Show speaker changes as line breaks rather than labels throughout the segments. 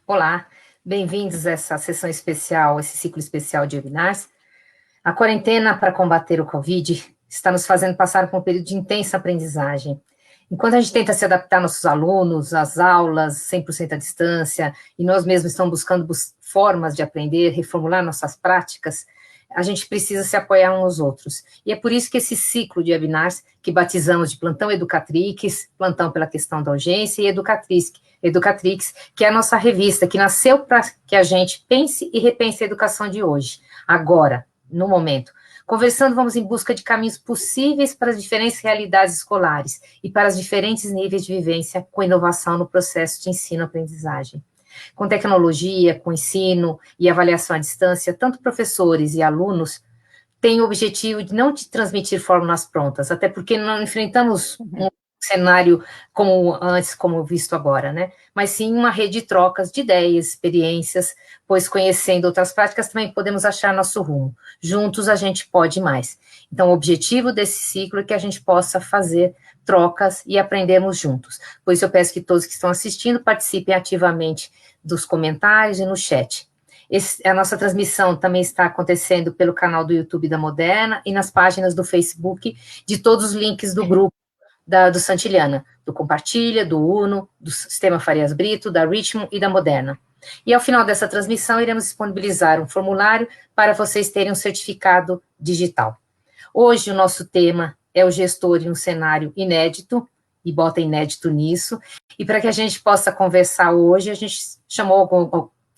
Olá, bem-vindos a essa sessão especial, esse ciclo especial de webinars. A quarentena para combater o Covid está nos fazendo passar por um período de intensa aprendizagem. Enquanto a gente tenta se adaptar nossos alunos às aulas 100% à distância, e nós mesmos estamos buscando formas de aprender, reformular nossas práticas, a gente precisa se apoiar uns aos outros. E é por isso que esse ciclo de webinars, que batizamos de Plantão Educatrix, plantão pela questão da urgência, e Educatrix, que é a nossa revista, que nasceu para que a gente pense e repense a educação de hoje, agora, no momento. Conversando, vamos em busca de caminhos possíveis para as diferentes realidades escolares e para os diferentes níveis de vivência com inovação no processo de ensino-aprendizagem. Com tecnologia, com ensino e avaliação à distância, tanto professores e alunos têm o objetivo de não te transmitir fórmulas prontas, até porque não enfrentamos um cenário como antes, como visto agora, né? Mas sim uma rede de trocas de ideias, experiências, pois conhecendo outras práticas também podemos achar nosso rumo. Juntos a gente pode mais. Então, o objetivo desse ciclo é que a gente possa fazer trocas e aprendermos juntos. Por isso eu peço que todos que estão assistindo participem ativamente dos comentários e no chat. A nossa transmissão também está acontecendo pelo canal do YouTube da Moderna e nas páginas do Facebook de todos os links do grupo do Santillana, do Compartilha, do Uno, do Sistema Farias Brito, da Ritmo e da Moderna. E ao final dessa transmissão, iremos disponibilizar um formulário para vocês terem um certificado digital. Hoje, o nosso tema é o gestor em um cenário inédito, e bota inédito nisso, e para que a gente possa conversar hoje, a gente chamou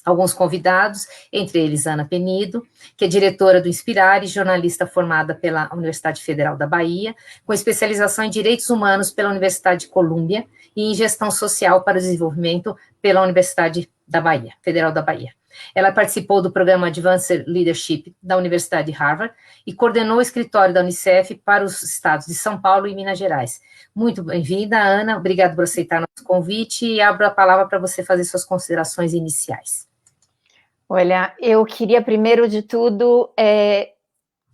alguns convidados, entre eles Ana Penido, que é diretora do Inspirar e jornalista formada pela Universidade Federal da Bahia, com especialização em Direitos Humanos pela Universidade de Colômbia e em Gestão Social para o Desenvolvimento pela Universidade da Bahia, Federal da Bahia. Ela participou do programa Advanced Leadership da Universidade de Harvard e coordenou o escritório da Unicef para os estados de São Paulo e Minas Gerais. Muito bem-vinda, Ana, obrigada por aceitar nosso convite e abro a palavra para você fazer suas considerações iniciais.
Olha, eu queria, primeiro de tudo,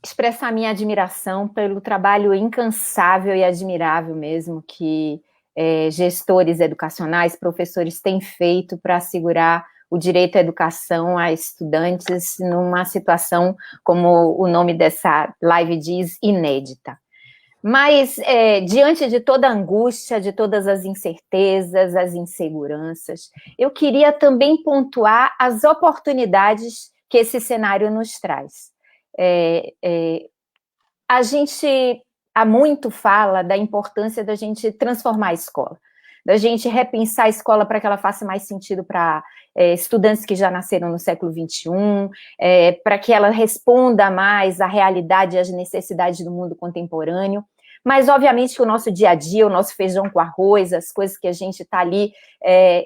expressar minha admiração pelo trabalho incansável e admirável mesmo que gestores educacionais, professores têm feito para assegurar o direito à educação a estudantes numa situação, como o nome dessa live diz, inédita. Mas, diante de toda a angústia, de todas as incertezas, as inseguranças, eu queria também pontuar as oportunidades que esse cenário nos traz. A gente há muito fala da importância da gente transformar a escola, da gente repensar a escola para que ela faça mais sentido para estudantes que já nasceram no século XXI, para que ela responda mais à realidade e às necessidades do mundo contemporâneo. Mas, obviamente, que o nosso dia a dia, o nosso feijão com arroz, as coisas que a gente está ali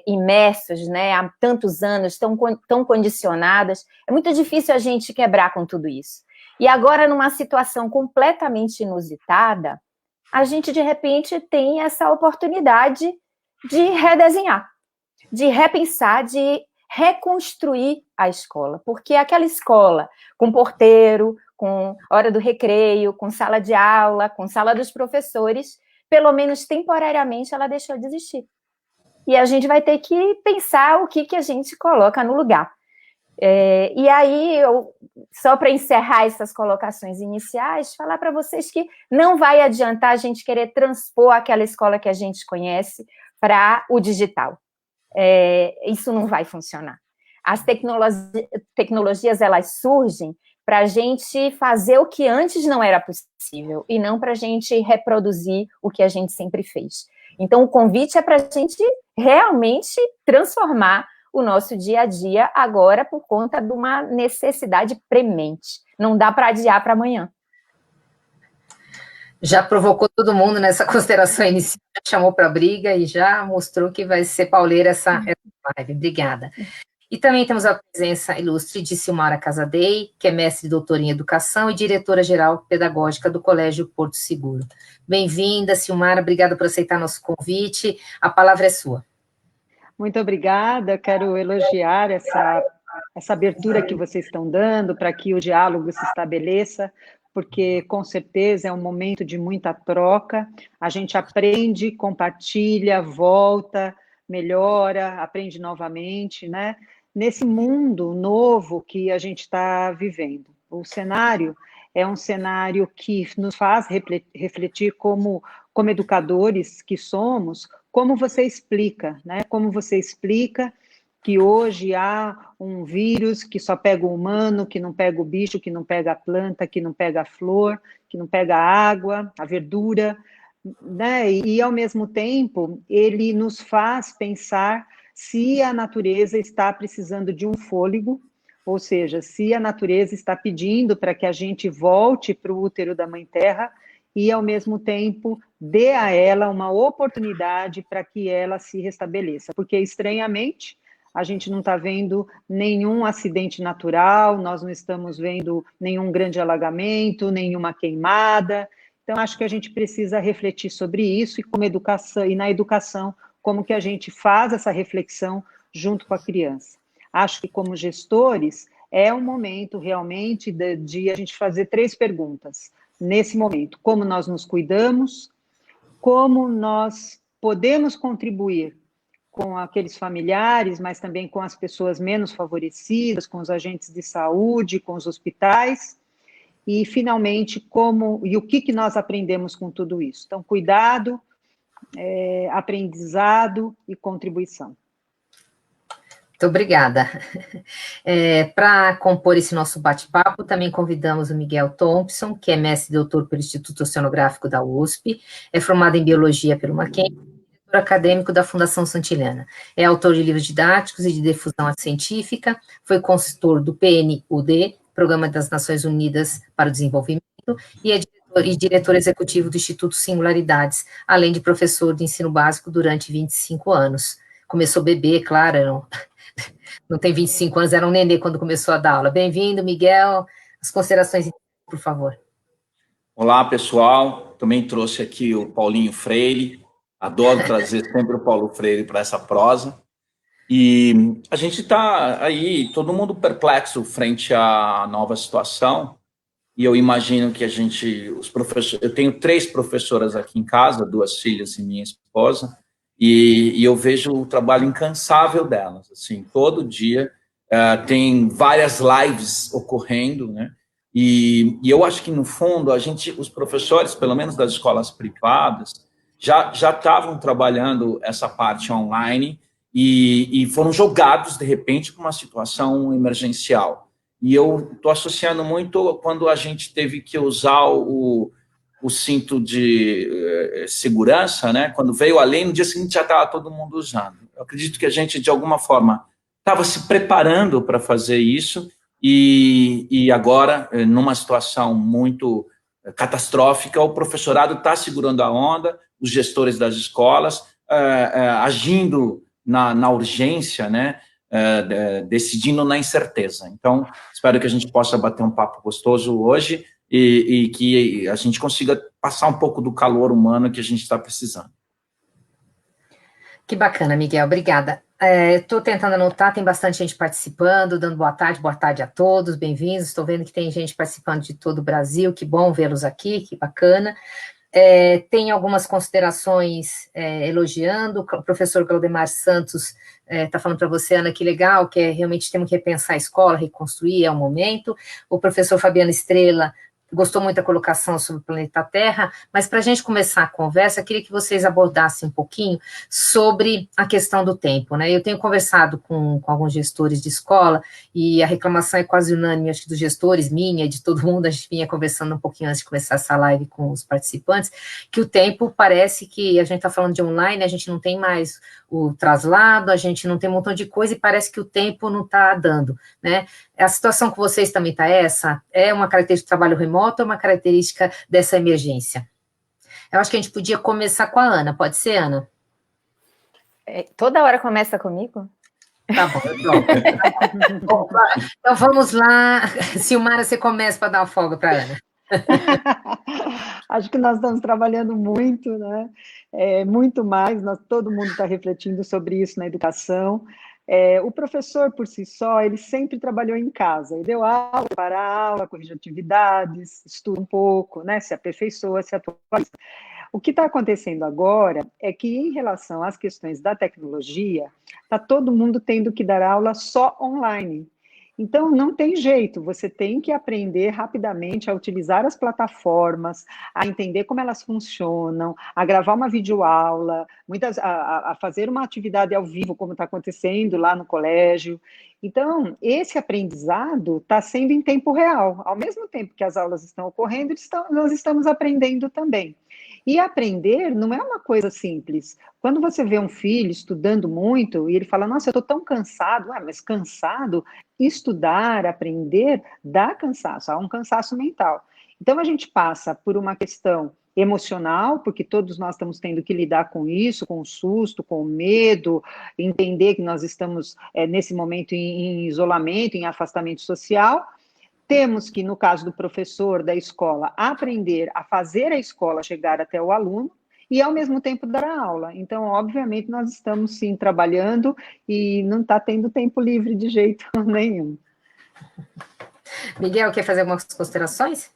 imersos, né, há tantos anos, tão condicionadas, é muito difícil a gente quebrar com tudo isso. E agora, numa situação completamente inusitada, a gente, de repente, tem essa oportunidade de redesenhar, de repensar, de reconstruir a escola, porque aquela escola com porteiro, com hora do recreio, com sala de aula, com sala dos professores, pelo menos temporariamente ela deixou de existir. E a gente vai ter que pensar o que a gente coloca no lugar. E aí, só para encerrar essas colocações iniciais, falar para vocês que não vai adiantar a gente querer transpor aquela escola que a gente conhece para o digital. Isso não vai funcionar. As tecnologias, elas surgem para a gente fazer o que antes não era possível, e não para a gente reproduzir o que a gente sempre fez. Então, o convite é para a gente realmente transformar o nosso dia a dia agora por conta de uma necessidade premente. Não dá para adiar para amanhã.
Já provocou todo mundo nessa consideração inicial, chamou para briga e já mostrou que vai ser pauleira essa live. Obrigada. E também temos a presença ilustre de Silmara Casadei, que é mestre e doutora em educação e diretora-geral pedagógica do Colégio Porto Seguro. Bem-vinda, Silmara, obrigada por aceitar nosso convite. A palavra é sua.
Muito obrigada, quero elogiar essa abertura que vocês estão dando para que o diálogo se estabeleça, porque com certeza é um momento de muita troca, a gente aprende, compartilha, volta, melhora, aprende novamente, né? Nesse mundo novo que a gente está vivendo. O cenário é um cenário que nos faz refletir como educadores que somos, como você explica, né? Como você explica que hoje há um vírus que só pega o humano, que não pega o bicho, que não pega a planta, que não pega a flor, que não pega a água, a verdura, né? E ao mesmo tempo, ele nos faz pensar se a natureza está precisando de um fôlego, ou seja, se a natureza está pedindo para que a gente volte para o útero da Mãe Terra e, ao mesmo tempo, dê a ela uma oportunidade para que ela se restabeleça. Porque, estranhamente, a gente não está vendo nenhum acidente natural, nós não estamos vendo nenhum grande alagamento, nenhuma queimada. Então, acho que a gente precisa refletir sobre isso e na educação, como que a gente faz essa reflexão junto com a criança. Acho que, como gestores, é um momento realmente de a gente fazer 3 perguntas. Nesse momento, como nós nos cuidamos, como nós podemos contribuir com aqueles familiares, mas também com as pessoas menos favorecidas, com os agentes de saúde, com os hospitais, e, finalmente, o que nós aprendemos com tudo isso. Então, cuidado, aprendizado e contribuição.
Muito obrigada. Para compor esse nosso bate-papo, também convidamos o Miguel Thompson, que é mestre e doutor pelo Instituto Oceanográfico da USP, é formado em Biologia pelo Mackenzie, diretor acadêmico da Fundação Santillana. É autor de livros didáticos e de difusão científica, foi consultor do PNUD, Programa das Nações Unidas para o Desenvolvimento, e é diretor executivo do Instituto Singularidades, além de professor de ensino básico durante 25 anos. Começou bebê, claro, não tem 25 anos, era um nenê quando começou a dar aula. Bem-vindo, Miguel. As considerações, por favor.
Olá, pessoal. Também trouxe aqui o Paulinho Freire. Adoro trazer sempre o Paulo Freire para essa prosa. E a gente está aí, todo mundo perplexo frente à nova situação. E eu imagino que os professores... Eu tenho 3 professoras aqui em casa, 2 filhas e minha esposa. E eu vejo o trabalho incansável delas, assim, todo dia tem várias lives ocorrendo, né? E eu acho que, no fundo, os professores, pelo menos das escolas privadas, já estavam trabalhando essa parte online e foram jogados, de repente, para uma situação emergencial. E eu estou associando muito quando a gente teve que usar o cinto de segurança, né? Quando veio a lei, no dia seguinte já estava todo mundo usando. Eu acredito que a gente, de alguma forma, estava se preparando para fazer isso e agora, numa situação muito catastrófica, o professorado está segurando a onda, os gestores das escolas agindo na urgência, né? Decidindo na incerteza. Então, espero que a gente possa bater um papo gostoso hoje e que a gente consiga passar um pouco do calor humano que a gente está precisando.
Que bacana, Miguel, obrigada. Estou tentando anotar, tem bastante gente participando, dando boa tarde a todos, bem-vindos. Estou vendo que tem gente participando de todo o Brasil, que bom vê-los aqui, que bacana. Tem algumas considerações elogiando, o professor Claudemar Santos está falando para você, Ana, que legal, que realmente temos que repensar a escola, reconstruir, é o momento. O professor Fabiano Estrela gostou muito da colocação sobre o planeta Terra, mas para a gente começar a conversa, queria que vocês abordassem um pouquinho sobre a questão do tempo, né? Eu tenho conversado com alguns gestores de escola, e a reclamação é quase unânime, acho que dos gestores, minha, de todo mundo, a gente vinha conversando um pouquinho antes de começar essa live com os participantes, que o tempo parece que a gente está falando de online, a gente não tem mais o traslado, a gente não tem um montão de coisa, e parece que o tempo não está dando, né? A situação com vocês também está essa? É uma característica do trabalho remoto ou uma característica dessa emergência? Eu acho que a gente podia começar com a Ana, pode ser, Ana?
Toda hora começa comigo?
Tá bom, bom. Então vamos lá. Silmara, você começa para dar uma folga para a Ana.
Acho que nós estamos trabalhando muito, né? Muito mais, todo mundo está refletindo sobre isso na educação. O professor, por si só, ele sempre trabalhou em casa. Ele deu aula, para aula, corrige atividades, estuda um pouco, né? Se aperfeiçoa, se atualiza. O que está acontecendo agora é que, em relação às questões da tecnologia, está todo mundo tendo que dar aula só online. Então, não tem jeito, você tem que aprender rapidamente a utilizar as plataformas, a entender como elas funcionam, a gravar uma videoaula, a fazer uma atividade ao vivo, como está acontecendo lá no colégio. Então, esse aprendizado está sendo em tempo real. Ao mesmo tempo que as aulas estão ocorrendo, nós estamos aprendendo também. E aprender não é uma coisa simples. Quando você vê um filho estudando muito e ele fala, nossa, eu estou tão cansado, mas cansado, estudar, aprender, dá cansaço, há um cansaço mental. Então, a gente passa por uma questão emocional, porque todos nós estamos tendo que lidar com isso, com o susto, com o medo, entender que nós estamos, nesse momento, em isolamento, em afastamento social. Temos que, no caso do professor da escola, aprender a fazer a escola chegar até o aluno e, ao mesmo tempo, dar a aula. Então, obviamente, nós estamos, sim, trabalhando e não está tendo tempo livre de jeito nenhum.
Miguel, quer fazer algumas considerações?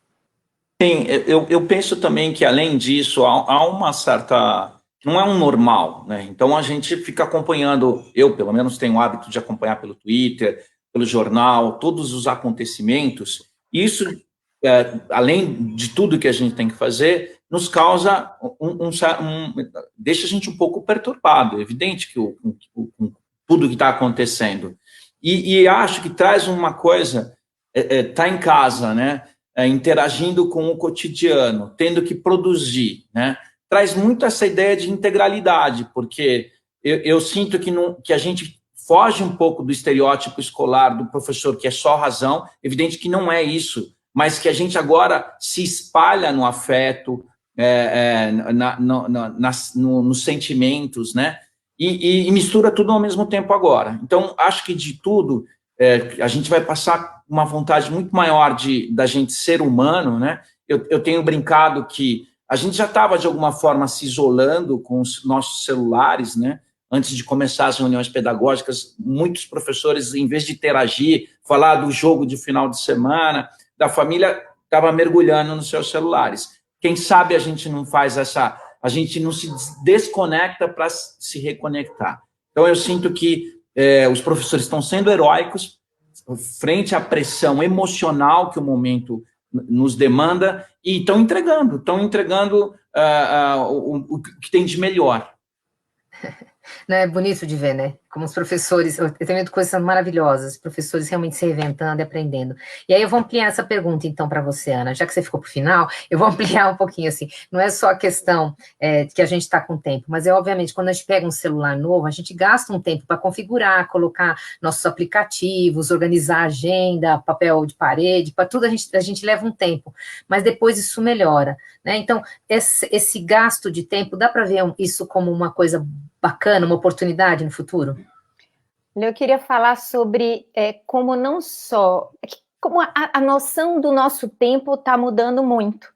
Sim, eu penso também que, além disso, há uma certa... Não é um normal, né? Então, a gente fica acompanhando, eu, pelo menos, tenho o hábito de acompanhar pelo Twitter, pelo jornal, todos os acontecimentos. Isso, além de tudo que a gente tem que fazer, nos causa deixa a gente um pouco perturbado. É evidente que tudo que está acontecendo. E acho que traz uma coisa, tá em casa, né? Interagindo com o cotidiano, tendo que produzir, né? Traz muito essa ideia de integralidade, porque eu sinto que a gente foge um pouco do estereótipo escolar do professor que é só razão, evidente que não é isso, mas que a gente agora se espalha no afeto, nos sentimentos, né? E mistura tudo ao mesmo tempo agora. Então, acho que de tudo, a gente vai passar uma vontade muito maior da gente ser humano, né? Eu tenho brincado que a gente já estava, de alguma forma, se isolando com os nossos celulares, né? Antes de começar as reuniões pedagógicas, muitos professores, em vez de interagir, falar do jogo de final de semana, da família, estava mergulhando nos seus celulares. Quem sabe a gente não faz a gente não se desconecta para se reconectar. Então, eu sinto que os professores estão sendo heróicos frente à pressão emocional que o momento nos demanda e estão entregando o que tem de melhor.
É bonito de ver, né? Como os professores, eu tenho visto coisas maravilhosas, professores realmente se reinventando e aprendendo. E aí eu vou ampliar essa pergunta, então, para você, Ana, já que você ficou para o final, eu vou ampliar um pouquinho, assim, não é só a questão que a gente está com tempo, mas obviamente, quando a gente pega um celular novo, a gente gasta um tempo para configurar, colocar nossos aplicativos, organizar a agenda, papel de parede, para tudo a gente leva um tempo, mas depois isso melhora, né? Então, esse gasto de tempo, dá para ver isso como uma coisa bacana, uma oportunidade no futuro?
Eu queria falar sobre como não só... Como a noção do nosso tempo está mudando muito.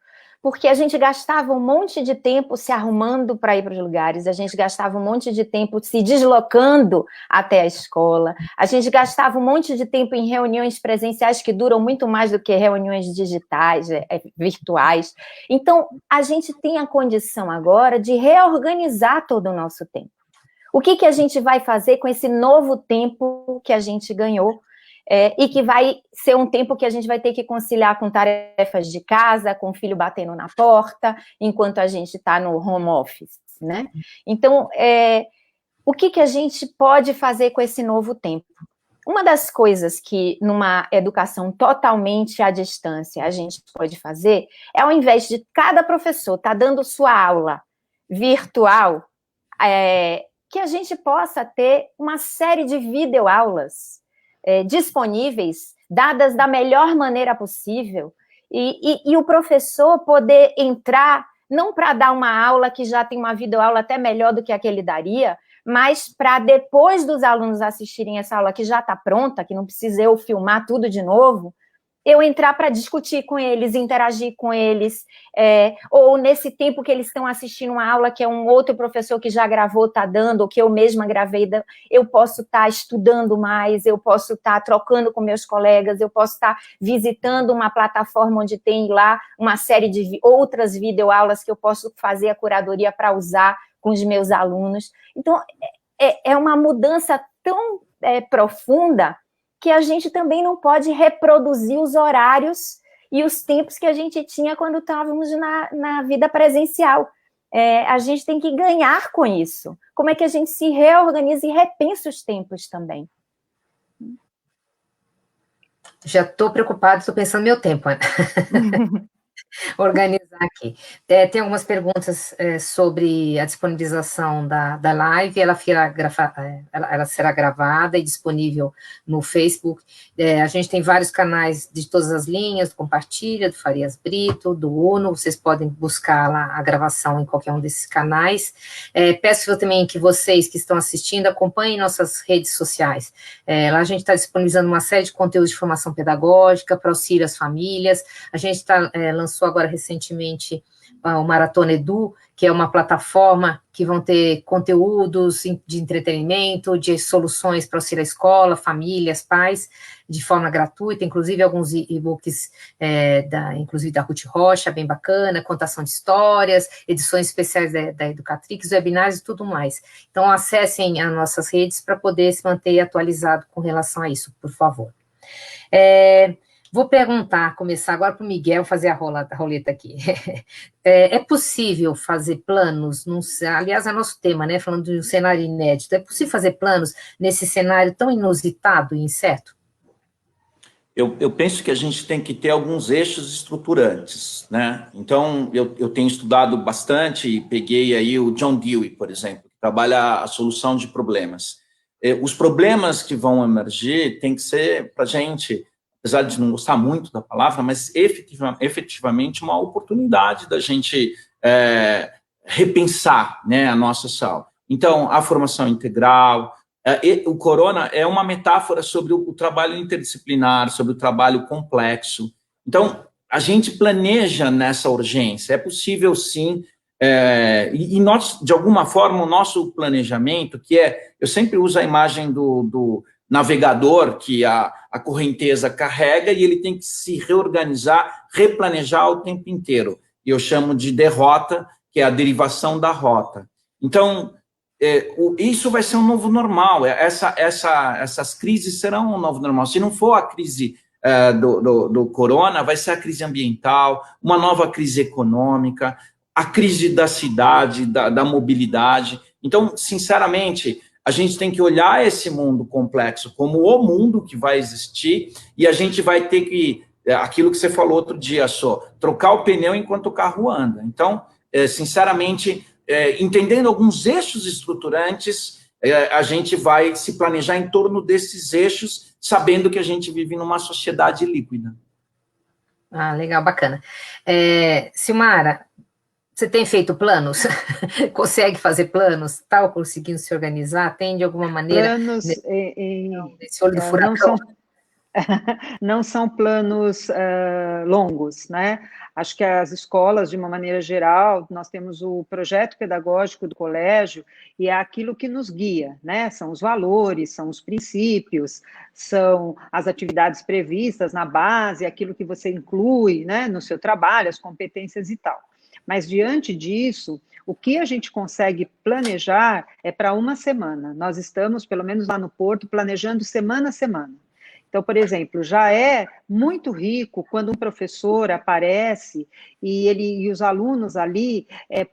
Porque a gente gastava um monte de tempo se arrumando para ir para os lugares, a gente gastava um monte de tempo se deslocando até a escola, a gente gastava um monte de tempo em reuniões presenciais que duram muito mais do que reuniões digitais, virtuais. Então, a gente tem a condição agora de reorganizar todo o nosso tempo. O que a gente vai fazer com esse novo tempo que a gente ganhou e que vai ser um tempo que a gente vai ter que conciliar com tarefas de casa, com o filho batendo na porta, enquanto a gente está no home office, né? Então, o que a gente pode fazer com esse novo tempo? Uma das coisas que, numa educação totalmente à distância, a gente pode fazer é, ao invés de cada professor estar dando sua aula virtual, que a gente possa ter uma série de videoaulas disponíveis, dadas da melhor maneira possível, e o professor poder entrar, não para dar uma aula que já tem uma videoaula até melhor do que a que ele daria, mas para depois dos alunos assistirem essa aula que já está pronta, que não precisa eu filmar tudo de novo, eu entrar para discutir com eles, interagir com eles, ou nesse tempo que eles estão assistindo uma aula que é um outro professor que já gravou, está dando, ou que eu mesma gravei, eu posso estar estudando mais, eu posso estar trocando com meus colegas, eu posso estar visitando uma plataforma onde tem lá uma série de outras videoaulas que eu posso fazer a curadoria para usar com os meus alunos. Então, é uma mudança tão profunda que a gente também não pode reproduzir os horários e os tempos que a gente tinha quando estávamos na vida presencial. A gente tem que ganhar com isso. Como é que a gente se reorganiza e repensa os tempos também?
Já estou preocupada, estou pensando no meu tempo, Ana. Organizar aqui. Tem algumas perguntas sobre a disponibilização da live, ela será gravada e disponível no Facebook. A gente tem vários canais de todas as linhas, do Compartilha, do Farias Brito, do Uno, vocês podem buscar lá a gravação em qualquer um desses canais. Peço também que vocês que estão assistindo acompanhem nossas redes sociais. Lá a gente está disponibilizando uma série de conteúdos de formação pedagógica para auxílio às famílias. A gente lançou agora recentemente o Maratona Edu, que é uma plataforma que vão ter conteúdos de entretenimento, de soluções para auxílio à escola, famílias, pais, de forma gratuita, inclusive alguns e-books, inclusive da Ruth Rocha, bem bacana, contação de histórias, edições especiais da Educatrix, webinários e tudo mais. Então, acessem as nossas redes para poder se manter atualizado com relação a isso, por favor. Vou começar agora para o Miguel fazer a roleta aqui. É possível fazer planos, aliás, é nosso tema, né, falando de um cenário inédito, é possível fazer planos nesse cenário tão inusitado e incerto?
Eu penso que a gente tem que ter alguns eixos estruturantes, né? Então, eu tenho estudado bastante e peguei aí o John Dewey, por exemplo, que trabalha a solução de problemas. Os problemas que vão emergir tem que ser, para a gente, apesar de não gostar muito da palavra, mas efetivamente uma oportunidade da gente repensar, né, a nossa ação. Então, a formação integral, o Corona é uma metáfora sobre o trabalho interdisciplinar, sobre o trabalho complexo. Então, a gente planeja nessa urgência, é possível sim, e nós, de alguma forma, o nosso planejamento, eu sempre uso a imagem do navegador que a correnteza carrega e ele tem que se reorganizar, replanejar o tempo inteiro. E eu chamo de derrota, que é a derivação da rota. Então, isso vai ser um novo normal, essas crises serão um novo normal. Se não for a crise do corona, vai ser a crise ambiental, uma nova crise econômica, a crise da cidade, da mobilidade. Então, sinceramente, a gente tem que olhar esse mundo complexo como o mundo que vai existir e a gente vai ter que, aquilo que você falou outro dia só, trocar o pneu enquanto o carro anda. Então, sinceramente, entendendo alguns eixos estruturantes, a gente vai se planejar em torno desses eixos, sabendo que a gente vive numa sociedade líquida.
Ah, legal, bacana. Silmara, você tem feito planos? Consegue fazer planos? Está conseguindo se organizar? Tem, de alguma maneira,
planos
nesse olho do furacão?
Não são planos longos, né? Acho que as escolas, de uma maneira geral, nós temos o projeto pedagógico do colégio e é aquilo que nos guia, né? São os valores, são os princípios, são as atividades previstas na base, aquilo que você inclui, né, no seu trabalho, as competências e tal. Mas, diante disso, o que a gente consegue planejar é para uma semana. Nós estamos, pelo menos lá no Porto, planejando semana a semana. Então, por exemplo, já é muito rico quando um professor aparece e os alunos ali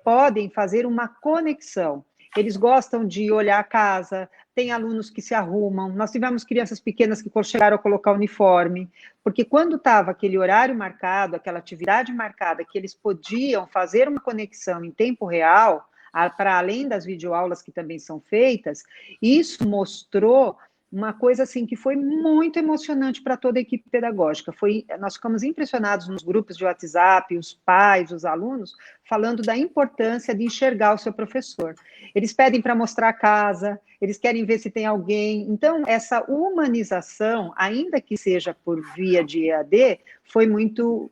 podem fazer uma conexão. Eles gostam de olhar a casa, tem alunos que se arrumam, nós tivemos crianças pequenas que chegaram a colocar uniforme, porque quando estava aquele horário marcado, aquela atividade marcada, que eles podiam fazer uma conexão em tempo real, para além das videoaulas que também são feitas, isso mostrou uma coisa assim que foi muito emocionante para toda a equipe pedagógica. Nós ficamos impressionados nos grupos de WhatsApp, os pais, os alunos, falando da importância de enxergar o seu professor. Eles pedem para mostrar a casa, eles querem ver se tem alguém. Então, essa humanização, ainda que seja por via de EAD, foi muito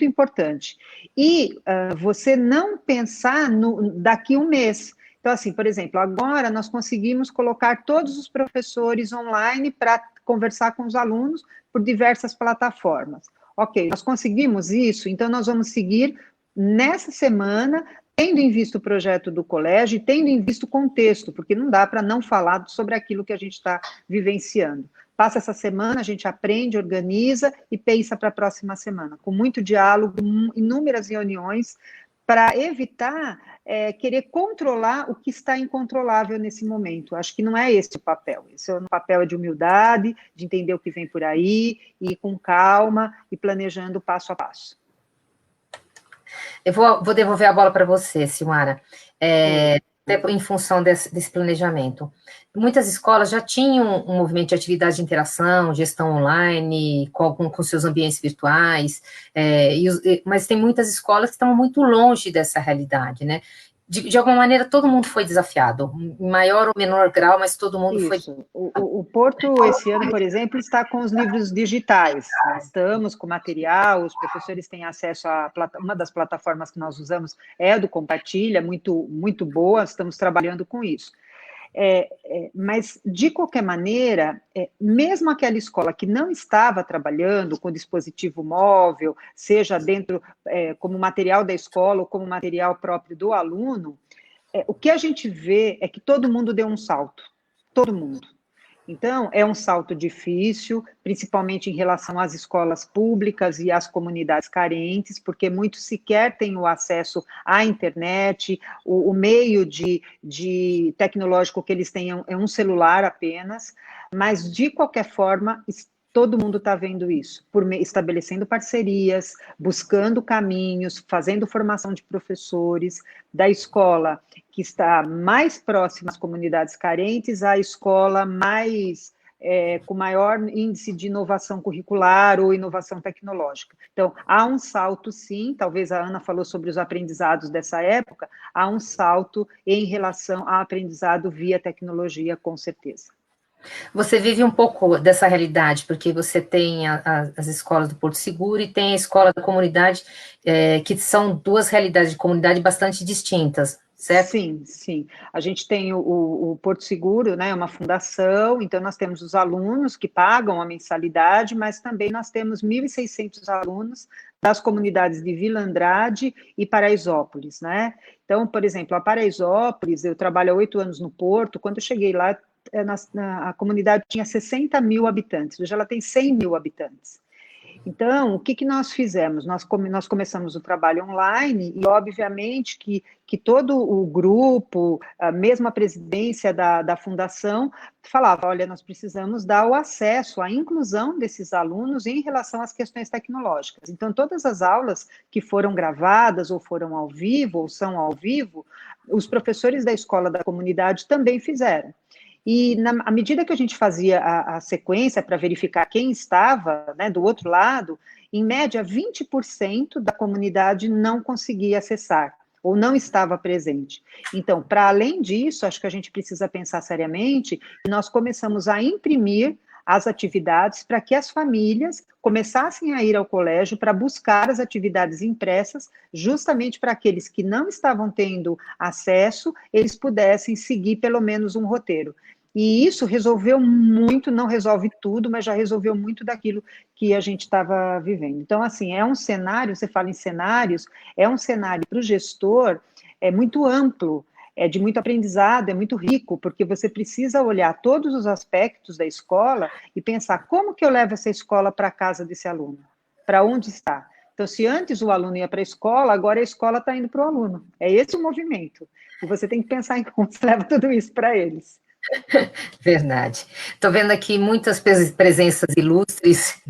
importante. E você não pensar daqui um mês. Então, assim, por exemplo, agora nós conseguimos colocar todos os professores online para conversar com os alunos por diversas plataformas. Ok, nós conseguimos isso, então nós vamos seguir nessa semana, tendo em vista o projeto do colégio e tendo em vista o contexto, porque não dá para não falar sobre aquilo que a gente está vivenciando. Passa essa semana, a gente aprende, organiza e pensa para a próxima semana, com muito diálogo, inúmeras reuniões, para evitar querer controlar o que está incontrolável nesse momento. Acho que não é esse o papel. Esse é um papel de humildade, de entender o que vem por aí, e ir com calma e planejando passo a passo.
Eu vou devolver a bola para você, Silmara, até em função desse planejamento. Muitas escolas já tinham um movimento de atividade de interação, gestão online, com seus ambientes virtuais, mas tem muitas escolas que estão muito longe dessa realidade, né? De alguma maneira, todo mundo foi desafiado, em maior ou menor grau, mas todo mundo foi.
O Porto, esse ano, por exemplo, está com os livros digitais. Nós estamos com material, os professores têm acesso a uma das plataformas que nós usamos é a do Compartilha, muito, muito boa, estamos trabalhando com isso. Mas, de qualquer maneira, mesmo aquela escola que não estava trabalhando com dispositivo móvel, seja dentro como material da escola ou como material próprio do aluno, o que a gente vê é que todo mundo deu um salto, todo mundo. Então, é um salto difícil, principalmente em relação às escolas públicas e às comunidades carentes, porque muitos sequer têm o acesso à internet, o meio de tecnológico que eles tenham é um celular apenas, mas, de qualquer forma, todo mundo está vendo isso, estabelecendo parcerias, buscando caminhos, fazendo formação de professores, da escola que está mais próxima às comunidades carentes, à escola com maior índice de inovação curricular ou inovação tecnológica. Então, há um salto, sim, talvez a Ana falou sobre os aprendizados dessa época, há um salto em relação ao aprendizado via tecnologia, com certeza.
Você vive um pouco dessa realidade, porque você tem as escolas do Porto Seguro e tem a escola da comunidade, que são duas realidades de comunidade bastante distintas, certo?
Sim. A gente tem o Porto Seguro, né, uma fundação, então nós temos os alunos que pagam a mensalidade, mas também nós temos 1.600 alunos das comunidades de Vila Andrade e Paraisópolis, né? Então, por exemplo, a Paraisópolis, eu trabalho há 8 anos no Porto, quando eu cheguei lá, a comunidade tinha 60 mil habitantes, hoje ela tem 100 mil habitantes. Então, o que nós fizemos? Nós começamos o trabalho online e, obviamente, que todo o grupo, mesmo a presidência da fundação, falava, olha, nós precisamos dar o acesso à inclusão desses alunos em relação às questões tecnológicas. Então, todas as aulas que foram gravadas ou foram ao vivo ou são ao vivo, os professores da escola da comunidade também fizeram. E, à medida que a gente fazia a sequência para verificar quem estava, né, do outro lado, em média, 20% da comunidade não conseguia acessar, ou não estava presente. Então, para além disso, acho que a gente precisa pensar seriamente, e nós começamos a imprimir as atividades para que as famílias começassem a ir ao colégio para buscar as atividades impressas, justamente para aqueles que não estavam tendo acesso, eles pudessem seguir pelo menos um roteiro. E isso resolveu muito, não resolve tudo, mas já resolveu muito daquilo que a gente estava vivendo. Então, assim, é um cenário, você fala em cenários, é um cenário para o gestor, muito amplo, de muito aprendizado, é muito rico, porque você precisa olhar todos os aspectos da escola e pensar como que eu levo essa escola para a casa desse aluno, para onde está. Então, se antes o aluno ia para a escola, agora a escola está indo para o aluno. É esse o movimento. E você tem que pensar em como você leva tudo isso para eles.
Verdade. Estou vendo aqui muitas presenças ilustres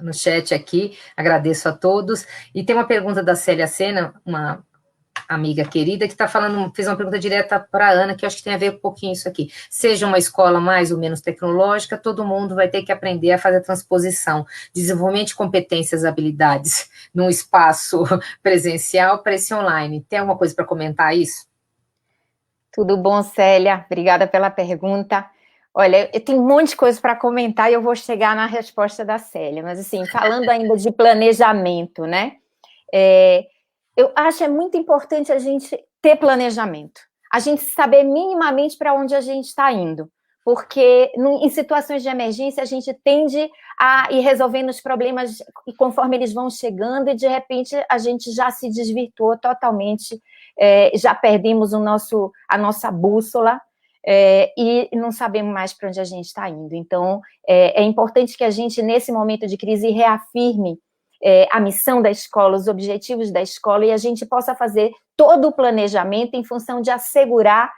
no chat aqui, agradeço a todos. E tem uma pergunta da Célia Sena, uma amiga querida, que está falando, fez uma pergunta direta para a Ana, que eu acho que tem a ver um pouquinho isso aqui. Seja uma escola mais ou menos tecnológica, todo mundo vai ter que aprender a fazer a transposição, desenvolvimento de competências, habilidades, num espaço presencial para esse online. Tem alguma coisa para comentar isso?
Tudo bom, Célia? Obrigada pela pergunta. Olha, eu tenho um monte de coisa para comentar e eu vou chegar na resposta da Célia, mas assim, falando ainda de planejamento, né? Eu acho muito importante a gente ter planejamento, a gente saber minimamente para onde a gente está indo, porque em situações de emergência a gente tende a ir resolvendo os problemas e conforme eles vão chegando e de repente a gente já se desvirtuou totalmente, já perdemos a nossa bússola, e não sabemos mais para onde a gente está indo. Então, é importante que a gente, nesse momento de crise, reafirme a missão da escola, os objetivos da escola, e a gente possa fazer todo o planejamento em função de assegurar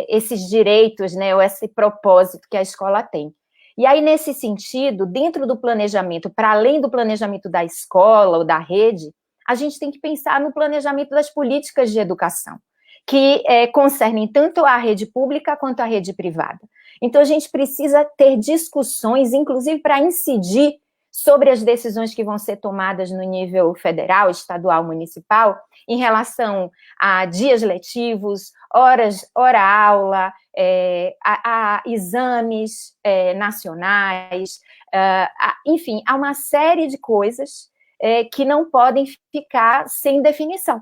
esses direitos, né, ou esse propósito que a escola tem. E aí, nesse sentido, dentro do planejamento, para além do planejamento da escola ou da rede, a gente tem que pensar no planejamento das políticas de educação, que concernem tanto a rede pública quanto a rede privada. Então, a gente precisa ter discussões, inclusive para incidir sobre as decisões que vão ser tomadas no nível federal, estadual, municipal, em relação a dias letivos, hora-aula, a exames nacionais, enfim, há uma série de coisas que não podem ficar sem definição.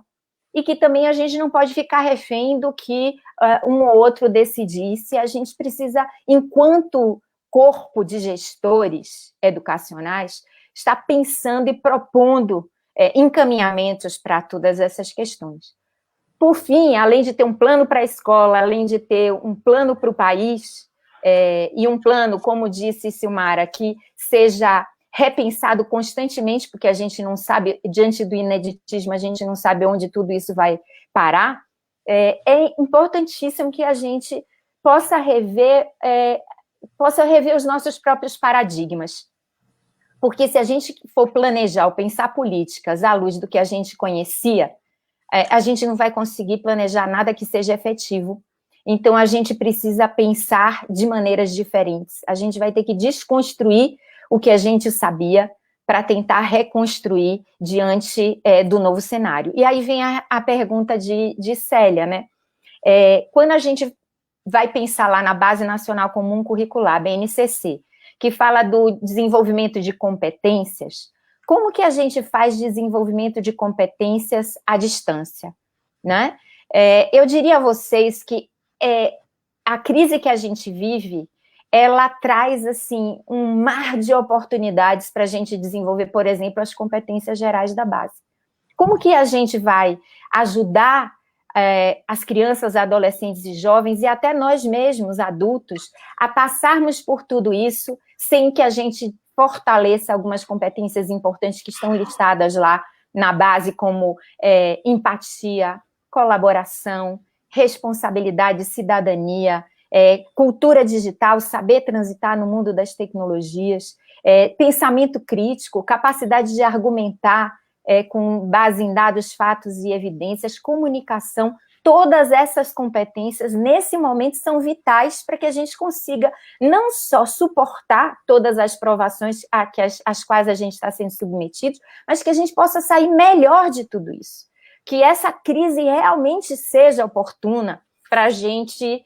E que também a gente não pode ficar refém do que um ou outro decidisse. A gente precisa, enquanto corpo de gestores educacionais, estar pensando e propondo encaminhamentos para todas essas questões. Por fim, além de ter um plano para a escola, além de ter um plano para o país, e um plano, como disse Silmara, que seja repensado constantemente, porque a gente não sabe, diante do ineditismo, a gente não sabe onde tudo isso vai parar, é importantíssimo que a gente possa rever os nossos próprios paradigmas. Porque se a gente for planejar ou pensar políticas à luz do que a gente conhecia, a gente não vai conseguir planejar nada que seja efetivo. Então, a gente precisa pensar de maneiras diferentes. A gente vai ter que desconstruir o que a gente sabia para tentar reconstruir diante do novo cenário. E aí vem a pergunta de Célia, né? Quando a gente vai pensar lá na Base Nacional Comum Curricular, BNCC, que fala do desenvolvimento de competências, como que a gente faz desenvolvimento de competências à distância, né? Eu diria a vocês que a crise que a gente vive, ela traz, assim, um mar de oportunidades para a gente desenvolver, por exemplo, as competências gerais da base. Como que a gente vai ajudar as crianças, adolescentes e jovens, e até nós mesmos, adultos, a passarmos por tudo isso, sem que a gente fortaleça algumas competências importantes que estão listadas lá na base, como empatia, colaboração, responsabilidade, cidadania, cultura digital, saber transitar no mundo das tecnologias, pensamento crítico, capacidade de argumentar com base em dados, fatos e evidências, comunicação. Todas essas competências, nesse momento, são vitais para que a gente consiga não só suportar todas as provações às quais a gente está sendo submetido, mas que a gente possa sair melhor de tudo isso. Que essa crise realmente seja oportuna para a gente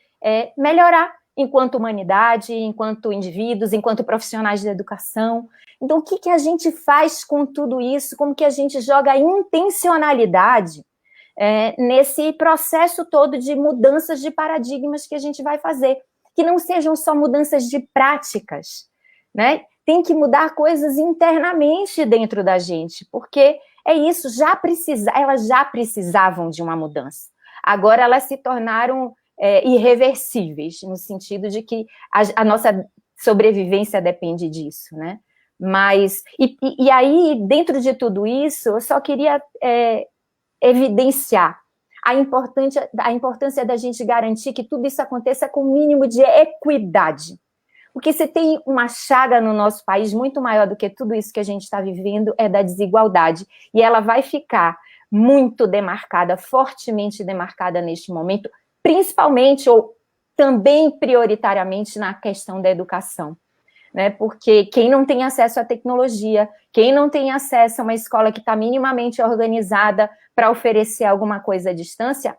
melhorar enquanto humanidade, enquanto indivíduos, enquanto profissionais de educação. Então, o que a gente faz com tudo isso? Como que a gente joga intencionalidade nesse processo todo de mudanças de paradigmas que a gente vai fazer? Que não sejam só mudanças de práticas, né? Tem que mudar coisas internamente dentro da gente, porque é isso, elas já precisavam de uma mudança. Agora elas se tornaram irreversíveis, no sentido de que a nossa sobrevivência depende disso, né? Mas, e aí, dentro de tudo isso, eu só queria evidenciar a importância da gente garantir que tudo isso aconteça com o mínimo de equidade. Porque se tem uma chaga no nosso país muito maior do que tudo isso que a gente está vivendo, é da desigualdade. E ela vai ficar muito demarcada, fortemente demarcada neste momento, principalmente ou também prioritariamente na questão da educação, né? Porque quem não tem acesso à tecnologia, quem não tem acesso a uma escola que está minimamente organizada para oferecer alguma coisa à distância,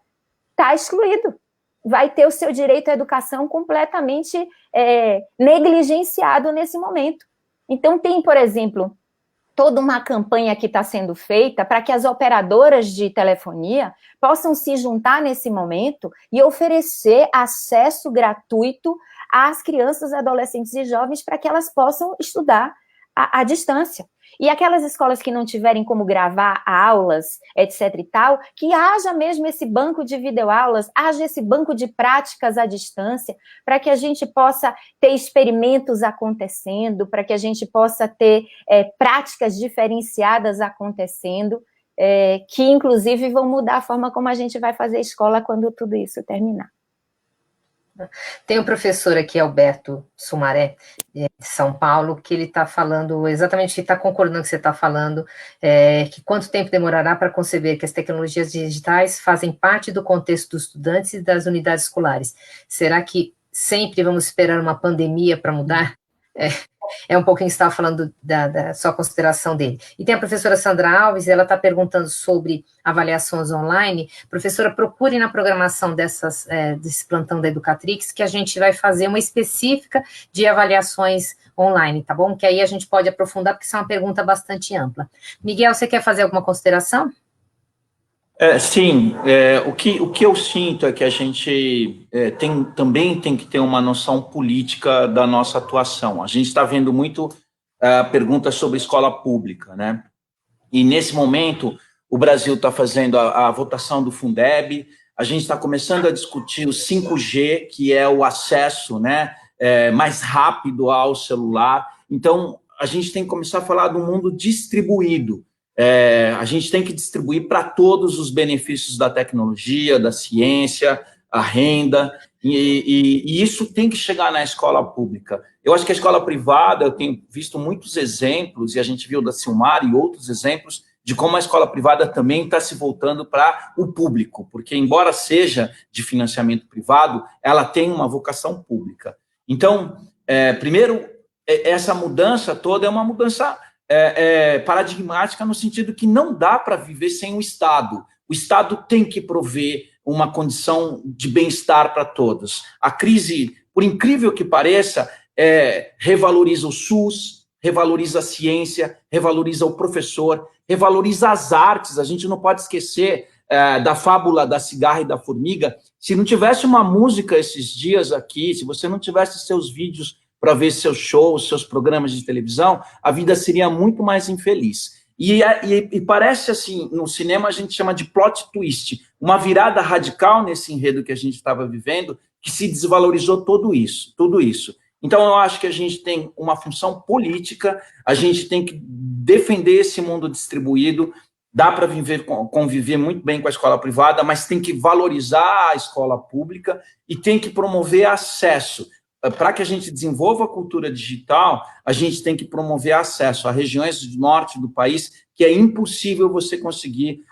está excluído. Vai ter o seu direito à educação completamente negligenciado nesse momento. Então, tem, por exemplo, toda uma campanha que está sendo feita para que as operadoras de telefonia possam se juntar nesse momento e oferecer acesso gratuito às crianças, adolescentes e jovens para que elas possam estudar à distância. E aquelas escolas que não tiverem como gravar aulas, etc e tal, que haja mesmo esse banco de videoaulas, haja esse banco de práticas à distância, para que a gente possa ter experimentos acontecendo, para que a gente possa ter práticas diferenciadas acontecendo, que inclusive vão mudar a forma como a gente vai fazer escola quando tudo isso terminar.
Tem um professor aqui, Alberto Sumaré, de São Paulo, que ele está falando exatamente, está concordando com o que você está falando, que quanto tempo demorará para conceber que as tecnologias digitais fazem parte do contexto dos estudantes e das unidades escolares? Será que sempre vamos esperar uma pandemia para mudar? É um pouquinho que você estava falando da sua consideração dele. E tem a professora Sandra Alves, ela está perguntando sobre avaliações online. Professora, procure na programação desse plantão da Educatrix, que a gente vai fazer uma específica de avaliações online, tá bom? Que aí a gente pode aprofundar, porque isso é uma pergunta bastante ampla. Miguel, você quer fazer alguma consideração?
Sim, o que eu sinto é que a gente também tem que ter uma noção política da nossa atuação. A gente está vendo muito perguntas sobre escola pública, né? E nesse momento o Brasil está fazendo a votação do Fundeb, a gente está começando a discutir o 5G, que é o acesso, né, mais rápido ao celular. Então, a gente tem que começar a falar do mundo distribuído. A gente tem que distribuir para todos os benefícios da tecnologia, da ciência, a renda, e isso tem que chegar na escola pública. Eu acho que a escola privada, eu tenho visto muitos exemplos, e a gente viu da Silmar e outros exemplos, de como a escola privada também está se voltando para o público, porque embora seja de financiamento privado, ela tem uma vocação pública. Então, primeiro, essa mudança toda é uma mudança paradigmática no sentido que não dá para viver sem o Estado. O Estado tem que prover uma condição de bem-estar para todos. A crise, por incrível que pareça, revaloriza o SUS, revaloriza a ciência, revaloriza o professor, revaloriza as artes. A gente não pode esquecer da fábula da cigarra e da formiga. Se não tivesse uma música esses dias aqui, se você não tivesse seus vídeos para ver seus shows, seus programas de televisão, a vida seria muito mais infeliz. E parece assim, no cinema a gente chama de plot twist, uma virada radical nesse enredo que a gente estava vivendo, que se desvalorizou tudo isso. Então eu acho que a gente tem uma função política, a gente tem que defender esse mundo distribuído, dá para conviver muito bem com a escola privada, mas tem que valorizar a escola pública e tem que promover acesso. Para que a gente desenvolva a cultura digital, a gente tem que promover acesso a regiões do norte do país que é impossível você conseguir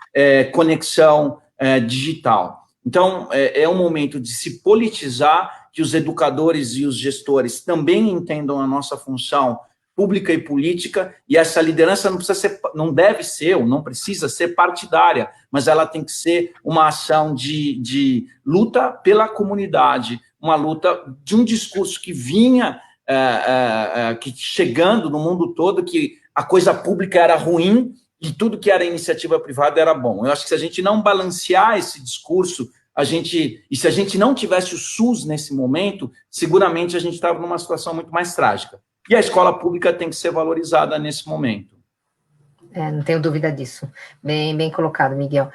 conexão digital. Então, é um momento de se politizar, que os educadores e os gestores também entendam a nossa função pública e política, e essa liderança não deve ser, ou não precisa ser partidária, mas ela tem que ser uma ação de luta pela comunidade, uma luta de um discurso que vinha chegando no mundo todo, que a coisa pública era ruim e tudo que era iniciativa privada era bom. Eu acho que se a gente não balancear esse discurso, e se a gente não tivesse o SUS nesse momento, seguramente a gente estava numa situação muito mais trágica. E a escola pública tem que ser valorizada nesse momento.
Não tenho dúvida disso. Bem colocado, Miguel.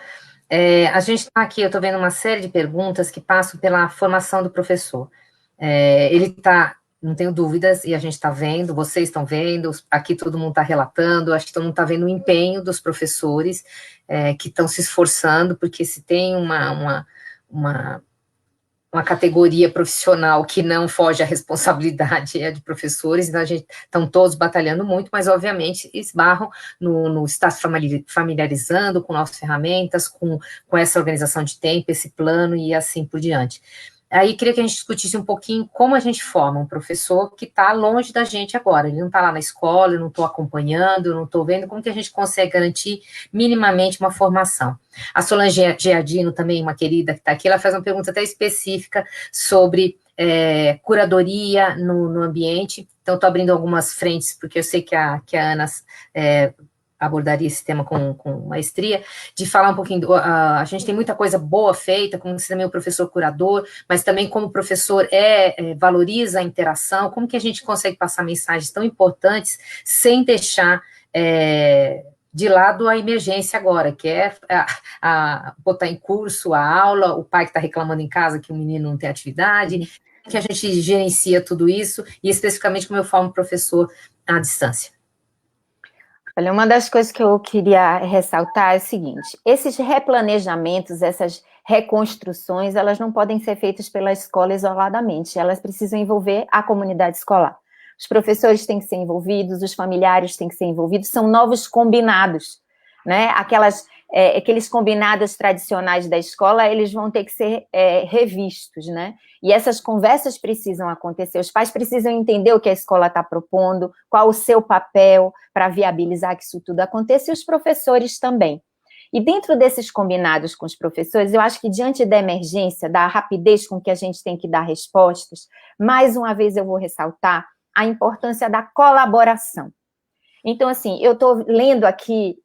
A gente está aqui, eu estou vendo uma série de perguntas que passam pela formação do professor. Ele está, não tenho dúvidas, e a gente está vendo, vocês estão vendo, aqui todo mundo está relatando, acho que todo mundo está vendo o empenho dos professores que estão se esforçando, porque se tem uma uma categoria profissional que não foge à responsabilidade é de professores, então a gente estão todos batalhando muito, mas obviamente esbarram no estar familiarizando com novas ferramentas, com essa organização de tempo, esse plano e assim por diante. Aí queria que a gente discutisse um pouquinho como a gente forma um professor que está longe da gente agora, ele não está lá na escola, eu não estou acompanhando, eu não estou vendo, como que a gente consegue garantir minimamente uma formação. A Solange Giardino, também uma querida que está aqui, ela faz uma pergunta até específica sobre curadoria no ambiente, então estou abrindo algumas frentes, porque eu sei que a Ana abordaria esse tema com maestria, de falar um pouquinho, a gente tem muita coisa boa feita, como você também é o professor curador, mas também como o professor valoriza a interação, como que a gente consegue passar mensagens tão importantes sem deixar de lado a emergência agora, que é botar em curso a aula, o pai que está reclamando em casa que o menino não tem atividade, que a gente gerencia tudo isso, e especificamente como eu formo professor à distância.
Olha, uma das coisas que eu queria ressaltar é o seguinte, esses replanejamentos, essas reconstruções, elas não podem ser feitas pela escola isoladamente, elas precisam envolver a comunidade escolar. Os professores têm que ser envolvidos, os familiares têm que ser envolvidos, são novos combinados, né? Aqueles combinados tradicionais da escola, eles vão ter que ser revistos, né? E essas conversas precisam acontecer, os pais precisam entender o que a escola está propondo, qual o seu papel para viabilizar que isso tudo aconteça, e os professores também. E dentro desses combinados com os professores, eu acho que diante da emergência, da rapidez com que a gente tem que dar respostas, mais uma vez eu vou ressaltar a importância da colaboração. Então, assim, eu estou lendo aqui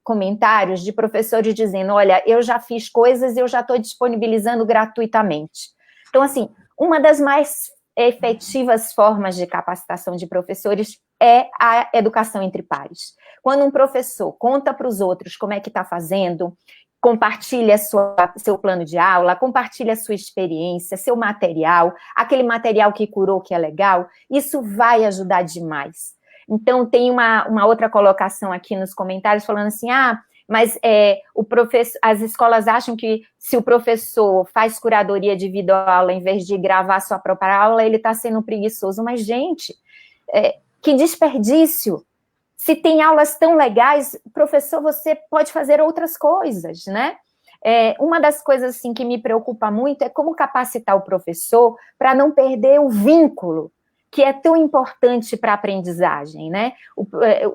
comentários de professores dizendo, olha, eu já fiz coisas e eu já estou disponibilizando gratuitamente. Então, assim, uma das mais efetivas formas de capacitação de professores é a educação entre pares. Quando um professor conta para os outros como é que está fazendo, compartilha seu plano de aula, compartilha sua experiência, seu material, aquele material que curou, que é legal, isso vai ajudar demais. Então, tem uma outra colocação aqui nos comentários falando assim, mas as escolas acham que se o professor faz curadoria de videoaula em vez de gravar sua própria aula, ele está sendo preguiçoso. Mas, gente, que desperdício! Se tem aulas tão legais, professor, você pode fazer outras coisas, né? Uma das coisas assim, que me preocupa muito é como capacitar o professor para não perder o vínculo, que é tão importante para a aprendizagem, né?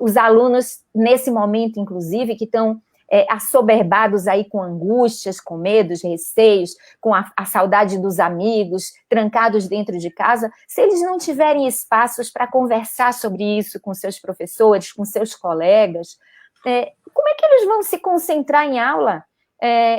Os alunos, nesse momento, inclusive, que estão assoberbados aí com angústias, com medos, receios, com a saudade dos amigos, trancados dentro de casa, se eles não tiverem espaços para conversar sobre isso com seus professores, com seus colegas, como é que eles vão se concentrar em aula?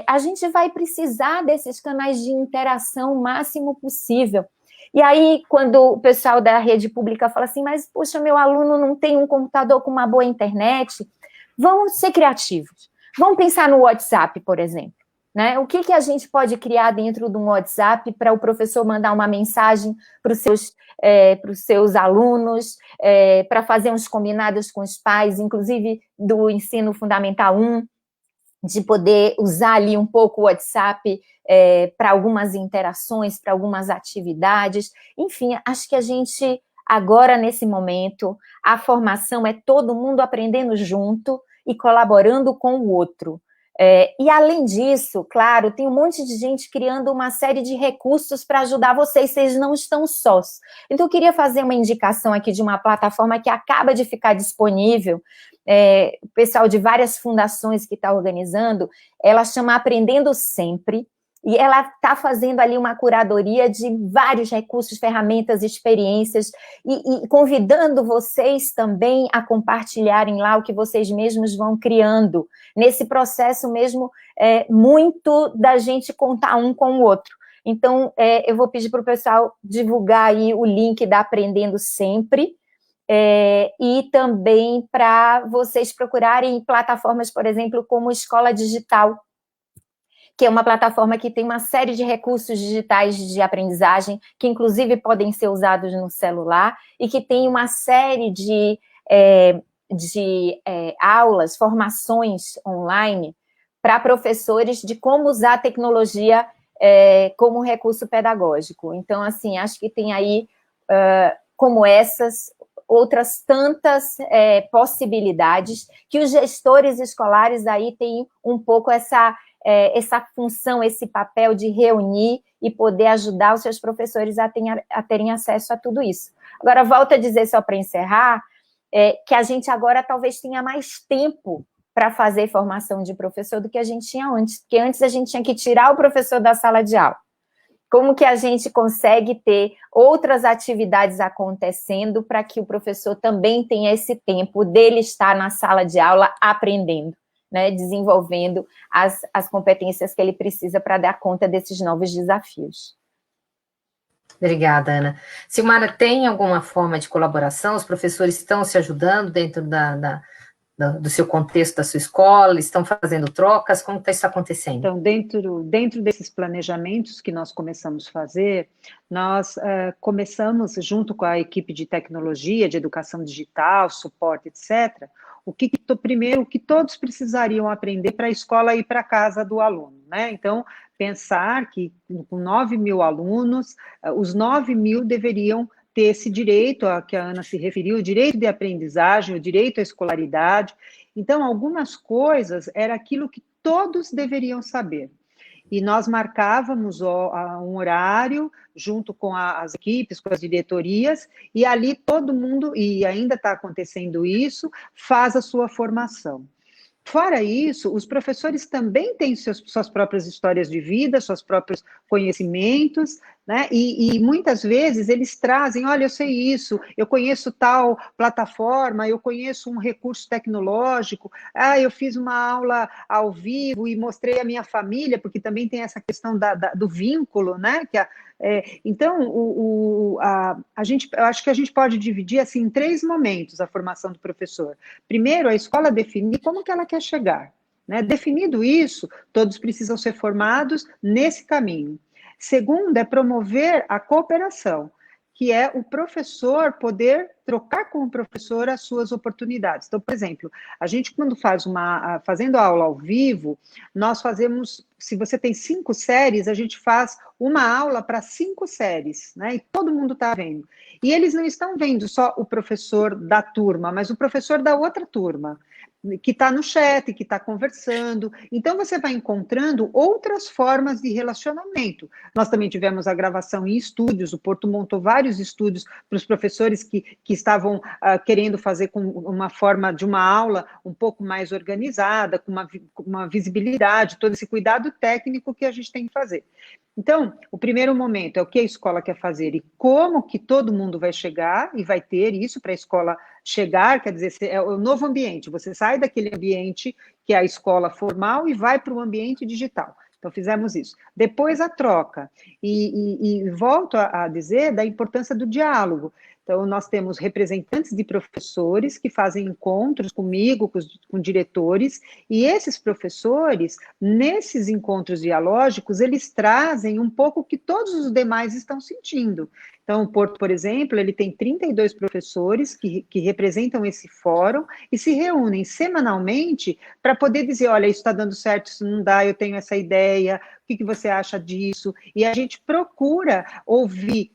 A gente vai precisar desses canais de interação o máximo possível. E aí, quando o pessoal da rede pública fala assim, mas, poxa, meu aluno não tem um computador com uma boa internet, vamos ser criativos. Vamos pensar no WhatsApp, por exemplo, né? O que a gente pode criar dentro de um WhatsApp para o professor mandar uma mensagem para os seus alunos, para fazer uns combinados com os pais, inclusive do ensino fundamental 1, de poder usar ali um pouco o WhatsApp para algumas interações, para algumas atividades. Enfim, acho que a gente, agora, nesse momento, a formação é todo mundo aprendendo junto e colaborando com o outro. E, além disso, claro, tem um monte de gente criando uma série de recursos para ajudar vocês não estão sós. Então, eu queria fazer uma indicação aqui de uma plataforma que acaba de ficar disponível, o pessoal de várias fundações que está organizando, ela chama Aprendendo Sempre, e ela está fazendo ali uma curadoria de vários recursos, ferramentas, experiências, e convidando vocês também a compartilharem lá o que vocês mesmos vão criando, nesse processo mesmo, muito da gente contar um com o outro. Então, eu vou pedir para o pessoal divulgar aí o link da Aprendendo Sempre, e também para vocês procurarem plataformas, por exemplo, como Escola Digital, que é uma plataforma que tem uma série de recursos digitais de aprendizagem, que inclusive podem ser usados no celular, e que tem uma série de aulas, formações online para professores de como usar a tecnologia como recurso pedagógico. Então, assim, acho que tem aí, como essas, outras tantas possibilidades que os gestores escolares aí têm um pouco essa função, esse papel de reunir e poder ajudar os seus professores a terem acesso a tudo isso. Agora, volto a dizer, só para encerrar, que a gente agora talvez tenha mais tempo para fazer formação de professor do que a gente tinha antes, porque antes a gente tinha que tirar o professor da sala de aula. Como que a gente consegue ter outras atividades acontecendo para que o professor também tenha esse tempo dele estar na sala de aula aprendendo, né, desenvolvendo as competências que ele precisa para dar conta desses novos desafios.
Obrigada, Ana. Silmara, tem alguma forma de colaboração? Os professores estão se ajudando dentro do seu contexto, da sua escola? Estão fazendo trocas? Como está isso acontecendo?
Então, dentro desses planejamentos que nós começamos a fazer, nós começamos, junto com a equipe de tecnologia, de educação digital, suporte, etc., primeiro, o que todos precisariam aprender para a escola ir para a casa do aluno, né? Então, pensar que com 9.000 alunos, os 9.000 deveriam ter esse direito a que a Ana se referiu, o direito de aprendizagem, o direito à escolaridade. Então, algumas coisas era aquilo que todos deveriam saber. E nós marcávamos um horário junto com as equipes, com as diretorias, e ali todo mundo, e ainda está acontecendo isso, faz a sua formação. Fora isso, os professores também têm suas próprias histórias de vida, seus próprios conhecimentos, né? E muitas vezes eles trazem, olha, eu sei isso, eu conheço tal plataforma, eu conheço um recurso tecnológico, eu fiz uma aula ao vivo e mostrei a minha família, porque também tem essa questão do vínculo, né? Então, eu acho que a gente pode dividir assim, em 3 momentos a formação do professor. Primeiro, a escola definir como que ela quer chegar, né? Definido isso, todos precisam ser formados nesse caminho. Segundo, é promover a cooperação, que é o professor poder trocar com o professor as suas oportunidades. Então, por exemplo, a gente quando fazendo a aula ao vivo, nós fazemos, se você tem 5 séries, a gente faz uma aula para 5 séries, né? E todo mundo está vendo. E eles não estão vendo só o professor da turma, mas o professor da outra turma, que está no chat, que está conversando. Então, você vai encontrando outras formas de relacionamento. Nós também tivemos a gravação em estúdios, o Porto montou vários estúdios para os professores que estavam querendo fazer com uma forma de uma aula um pouco mais organizada, com uma visibilidade, todo esse cuidado técnico que a gente tem que fazer. Então, o primeiro momento é o que a escola quer fazer e como que todo mundo vai chegar e vai ter isso para a escola chegar, quer dizer, é o novo ambiente, você sai daquele ambiente que é a escola formal e vai para o ambiente digital. Então, fizemos isso. Depois, a troca. E volto a dizer da importância do diálogo. Então, nós temos representantes de professores que fazem encontros comigo, com diretores, e esses professores, nesses encontros dialógicos, eles trazem um pouco o que todos os demais estão sentindo. Então, o Porto, por exemplo, ele tem 32 professores que representam esse fórum e se reúnem semanalmente para poder dizer, olha, isso está dando certo, isso não dá, eu tenho essa ideia, o que você acha disso? E a gente procura ouvir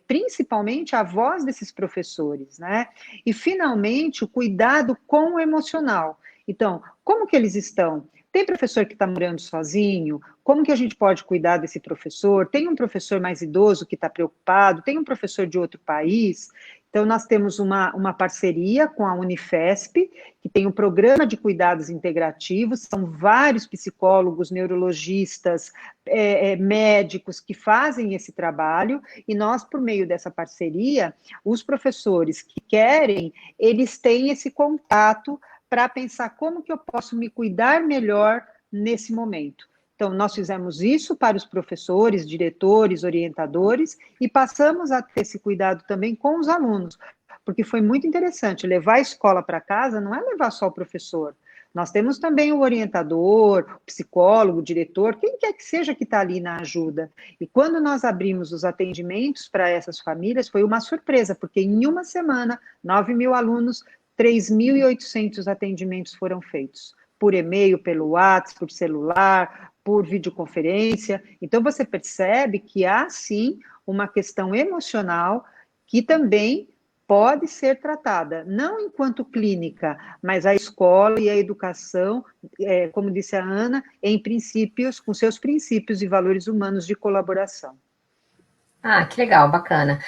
principalmente a voz desses professores, né? E, finalmente, o cuidado com o emocional. Então, como que eles estão? Tem professor que está morando sozinho? Como que a gente pode cuidar desse professor? Tem um professor mais idoso que está preocupado? Tem um professor de outro país? Então, nós temos uma parceria com a Unifesp, que tem um programa de cuidados integrativos, são vários psicólogos, neurologistas, médicos que fazem esse trabalho, e nós, por meio dessa parceria, os professores que querem, eles têm esse contato para pensar como que eu posso me cuidar melhor nesse momento. Então, nós fizemos isso para os professores, diretores, orientadores, e passamos a ter esse cuidado também com os alunos, porque foi muito interessante, levar a escola para casa não é levar só o professor, nós temos também o orientador, o psicólogo, o diretor, quem quer que seja que está ali na ajuda. E quando nós abrimos os atendimentos para essas famílias, foi uma surpresa, porque em uma semana, 9.000 alunos, 3.800 atendimentos foram feitos, por e-mail, pelo WhatsApp, por celular, por videoconferência. Então, você percebe que há, sim, uma questão emocional que também pode ser tratada, não enquanto clínica, mas a escola e a educação, como disse a Ana, em princípios, com seus princípios e valores humanos de colaboração.
Ah, que legal, bacana.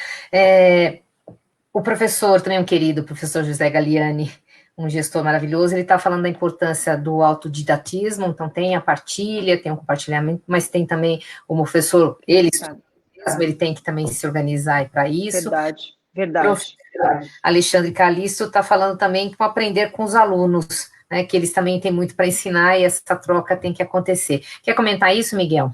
O professor, também um querido, professor José Galiani, um gestor maravilhoso, ele está falando da importância do autodidatismo, então tem a partilha, tem o compartilhamento, mas tem também o professor, ele tem que também se organizar para isso.
Verdade,
verdade. Alexandre Calisto está falando também como aprender com os alunos, né, que eles também têm muito para ensinar e essa troca tem que acontecer. Quer comentar isso, Miguel?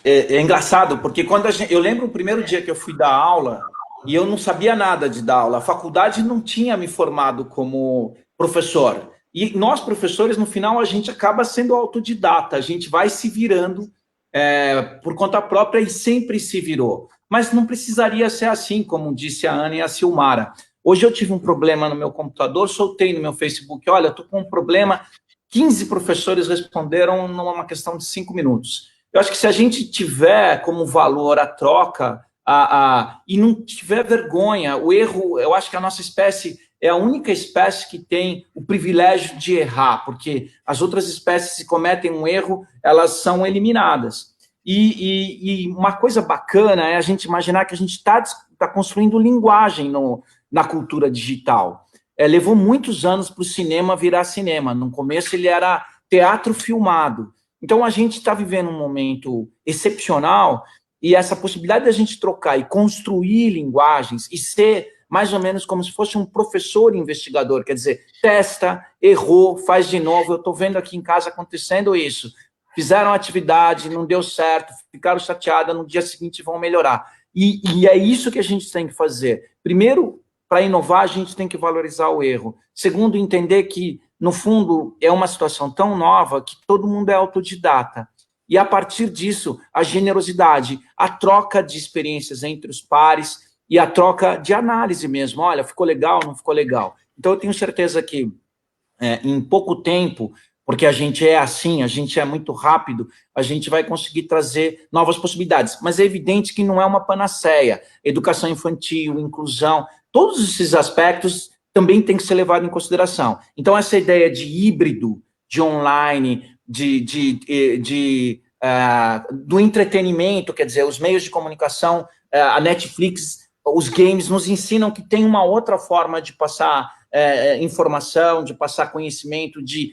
É engraçado, porque quando eu lembro o primeiro dia que eu fui dar aula, e eu não sabia nada de dar aula, a faculdade não tinha me formado como professor. E nós, professores, no final, a gente acaba sendo autodidata, a gente vai se virando por conta própria e sempre se virou. Mas não precisaria ser assim, como disse a Ana e a Silmara. Hoje eu tive um problema no meu computador, soltei no meu Facebook, olha, estou com um problema, 15 professores responderam numa questão de 5 minutos. Eu acho que se a gente tiver como valor a troca, e não tiver vergonha, o erro, eu acho que a nossa espécie é a única espécie que tem o privilégio de errar, porque as outras espécies, se cometem um erro, elas são eliminadas. E uma coisa bacana é a gente imaginar que a gente está construindo linguagem na cultura digital. Levou muitos anos para o cinema virar cinema. No começo ele era teatro filmado. Então a gente está vivendo um momento excepcional e essa possibilidade de a gente trocar e construir linguagens e ser mais ou menos como se fosse um professor investigador, quer dizer, testa, errou, faz de novo. Eu estou vendo aqui em casa acontecendo isso. Fizeram a atividade, não deu certo, ficaram chateadas, no dia seguinte vão melhorar. E é isso que a gente tem que fazer. Primeiro, para inovar, a gente tem que valorizar o erro. Segundo, entender que, no fundo, é uma situação tão nova que todo mundo é autodidata. E, a partir disso, a generosidade, a troca de experiências entre os pares e a troca de análise mesmo. Olha, ficou legal, não ficou legal. Então, eu tenho certeza que, em pouco tempo, porque a gente é assim, a gente é muito rápido, a gente vai conseguir trazer novas possibilidades. Mas é evidente que não é uma panaceia. Educação infantil, inclusão, todos esses aspectos também têm que ser levados em consideração. Então, essa ideia de híbrido, de online, do entretenimento, quer dizer, os meios de comunicação, a Netflix, os games nos ensinam que tem uma outra forma de passar informação, de passar conhecimento, de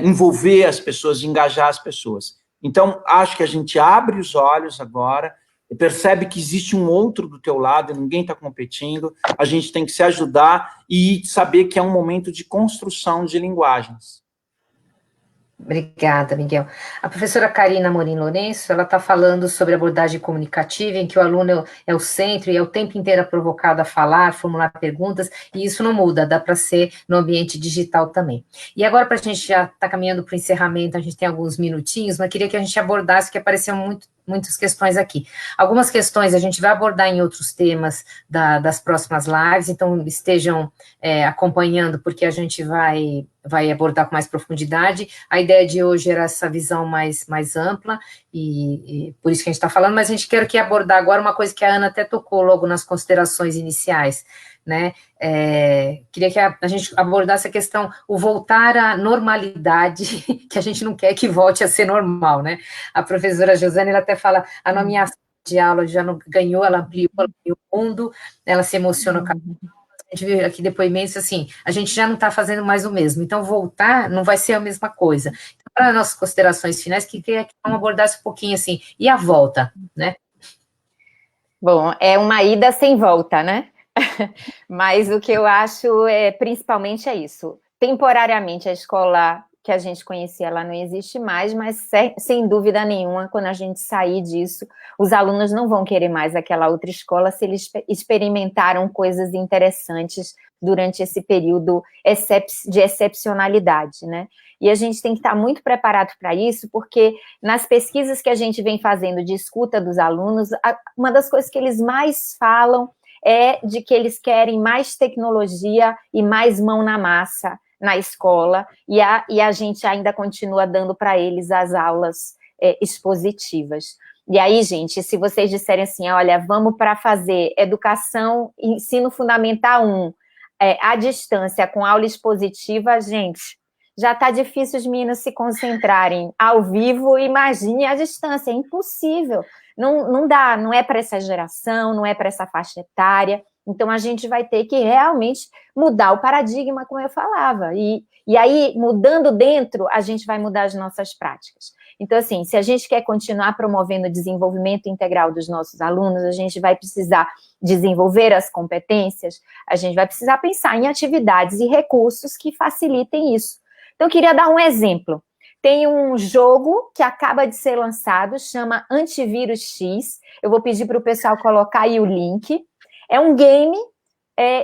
envolver as pessoas, de engajar as pessoas. Então, acho que a gente abre os olhos agora, percebe que existe um outro do teu lado, ninguém está competindo, a gente tem que se ajudar e saber que é um momento de construção de linguagens.
Obrigada, Miguel. A professora Karina Amorim Lourenço, ela está falando sobre abordagem comunicativa, em que o aluno é o centro e é o tempo inteiro provocado a falar, formular perguntas, e isso não muda, dá para ser no ambiente digital também. E agora, para a gente já estar caminhando para o encerramento, a gente tem alguns minutinhos, mas queria que a gente abordasse, que apareceu muitas questões aqui. Algumas questões a gente vai abordar em outros temas das próximas lives, então estejam acompanhando, porque a gente vai abordar com mais profundidade. A ideia de hoje era essa visão mais ampla, e por isso que a gente está falando, mas a gente quer aqui abordar agora uma coisa que a Ana até tocou logo nas considerações iniciais, né? Queria que a gente abordasse a questão, o voltar à normalidade, que a gente não quer que volte a ser normal, né? A professora Josiane, ela até fala, a nomeação de aula já não ganhou, ela ampliou o mundo, ela se emociona com a gente viu aqui depoimentos assim, a gente já não está fazendo mais o mesmo, então voltar não vai ser a mesma coisa. Então, para nossas considerações finais, queria que vamos abordar um pouquinho assim, e a volta, né?
Bom, é uma ida sem volta, né? Mas o que eu acho principalmente é isso. Temporariamente a escola que a gente conhecia, ela não existe mais, mas sem dúvida nenhuma, quando a gente sair disso, os alunos não vão querer mais aquela outra escola se eles experimentaram coisas interessantes durante esse período de excepcionalidade, né? E a gente tem que estar muito preparado para isso, porque nas pesquisas que a gente vem fazendo de escuta dos alunos, uma das coisas que eles mais falam é de que eles querem mais tecnologia e mais mão na massa na escola, e a gente ainda continua dando para eles as aulas expositivas. E aí, gente, se vocês disserem assim, olha, vamos para fazer educação, ensino fundamental 1, à distância, com aula expositiva, gente, já está difícil os meninos se concentrarem ao vivo, imagine à distância, é impossível. Não dá, não é para essa geração, não é para essa faixa etária. Então, a gente vai ter que realmente mudar o paradigma, como eu falava. E aí, mudando dentro, a gente vai mudar as nossas práticas. Então, assim, se a gente quer continuar promovendo o desenvolvimento integral dos nossos alunos, a gente vai precisar desenvolver as competências, a gente vai precisar pensar em atividades e recursos que facilitem isso. Então, eu queria dar um exemplo. Tem um jogo que acaba de ser lançado, chama Antivírus X. Eu vou pedir para o pessoal colocar aí o link. É um game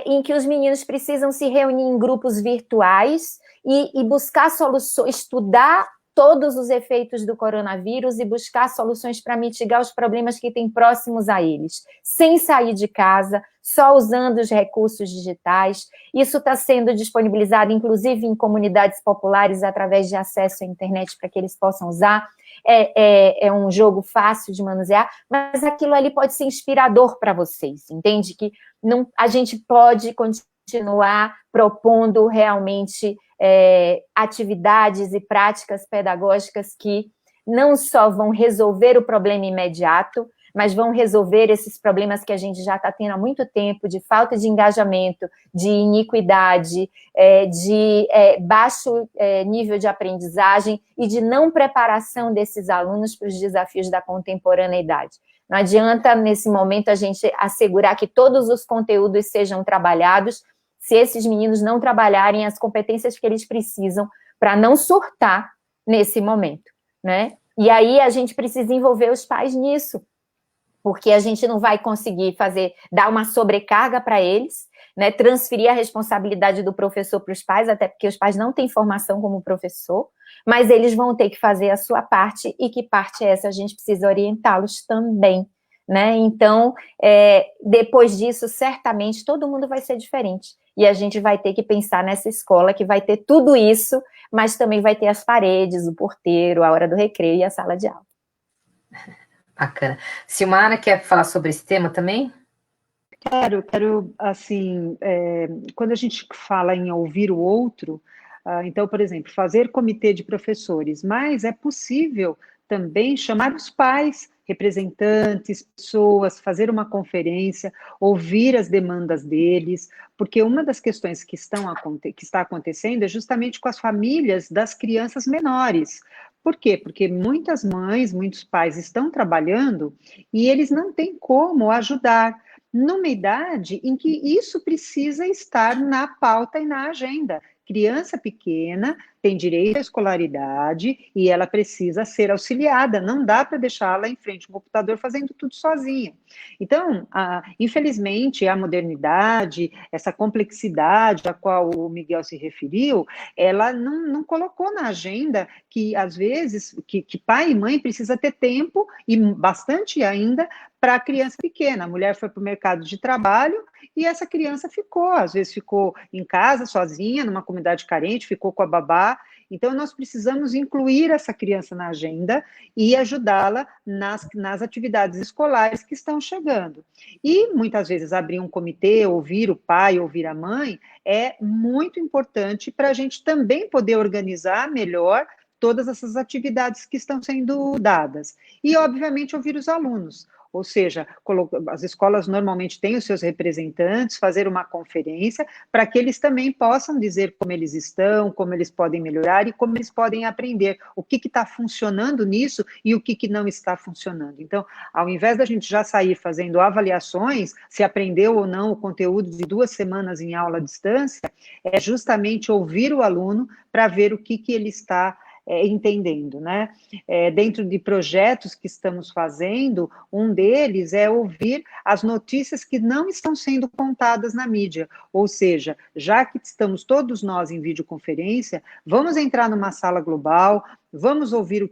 em que os meninos precisam se reunir em grupos virtuais e buscar soluções, estudar todos os efeitos do coronavírus e buscar soluções para mitigar os problemas que tem próximos a eles, sem sair de casa, só usando os recursos digitais. Isso está sendo disponibilizado, inclusive, em comunidades populares, através de acesso à internet, para que eles possam usar. É um jogo fácil de manusear, mas aquilo ali pode ser inspirador para vocês, entende? Que a gente pode continuar propondo realmente atividades e práticas pedagógicas que não só vão resolver o problema imediato, mas vão resolver esses problemas que a gente já está tendo há muito tempo, de falta de engajamento, de iniquidade, de baixo nível de aprendizagem e de não preparação desses alunos para os desafios da contemporaneidade. Não adianta, nesse momento, a gente assegurar que todos os conteúdos sejam trabalhados se esses meninos não trabalharem as competências que eles precisam para não surtar nesse momento, né? E aí a gente precisa envolver os pais nisso, porque a gente não vai conseguir dar uma sobrecarga para eles, né? Transferir a responsabilidade do professor para os pais, até porque os pais não têm formação como professor, mas eles vão ter que fazer a sua parte, e que parte é essa? A gente precisa orientá-los também, né? Então, depois disso, certamente, todo mundo vai ser diferente. E a gente vai ter que pensar nessa escola que vai ter tudo isso, mas também vai ter as paredes, o porteiro, a hora do recreio e a sala de aula.
Bacana. Silmara, quer falar sobre esse tema também?
Quero, assim, quando a gente fala em ouvir o outro, então, por exemplo, fazer comitê de professores, mas é possível também chamar os pais, representantes, pessoas, fazer uma conferência, ouvir as demandas deles, porque uma das questões que está acontecendo é justamente com as famílias das crianças menores. Por quê? Porque muitas mães, muitos pais estão trabalhando e eles não têm como ajudar numa idade em que isso precisa estar na pauta e na agenda. Criança pequena tem direito à escolaridade e ela precisa ser auxiliada, não dá para deixá-la em frente ao computador fazendo tudo sozinha. Então, infelizmente, a modernidade, essa complexidade a qual o Miguel se referiu, ela não colocou na agenda que, às vezes, que pai e mãe precisa ter tempo, e bastante ainda, para a criança pequena. A mulher foi para o mercado de trabalho e essa criança ficou, às vezes ficou em casa sozinha, numa comunidade carente, ficou com a babá. Então, nós precisamos incluir essa criança na agenda e ajudá-la nas atividades escolares que estão chegando. E, muitas vezes, abrir um comitê, ouvir o pai, ouvir a mãe, é muito importante para a gente também poder organizar melhor todas essas atividades que estão sendo dadas. E, obviamente, ouvir os alunos. Ou seja, as escolas normalmente têm os seus representantes, fazer uma conferência para que eles também possam dizer como eles estão, como eles podem melhorar e como eles podem aprender, o que está funcionando nisso e o que não está funcionando. Então, ao invés da gente já sair fazendo avaliações, se aprendeu ou não o conteúdo de 2 semanas em aula à distância, é justamente ouvir o aluno para ver o que ele está entendendo, né? Dentro de projetos que estamos fazendo, um deles é ouvir as notícias que não estão sendo contadas na mídia, ou seja, já que estamos todos nós em videoconferência, vamos entrar numa sala global, vamos ouvir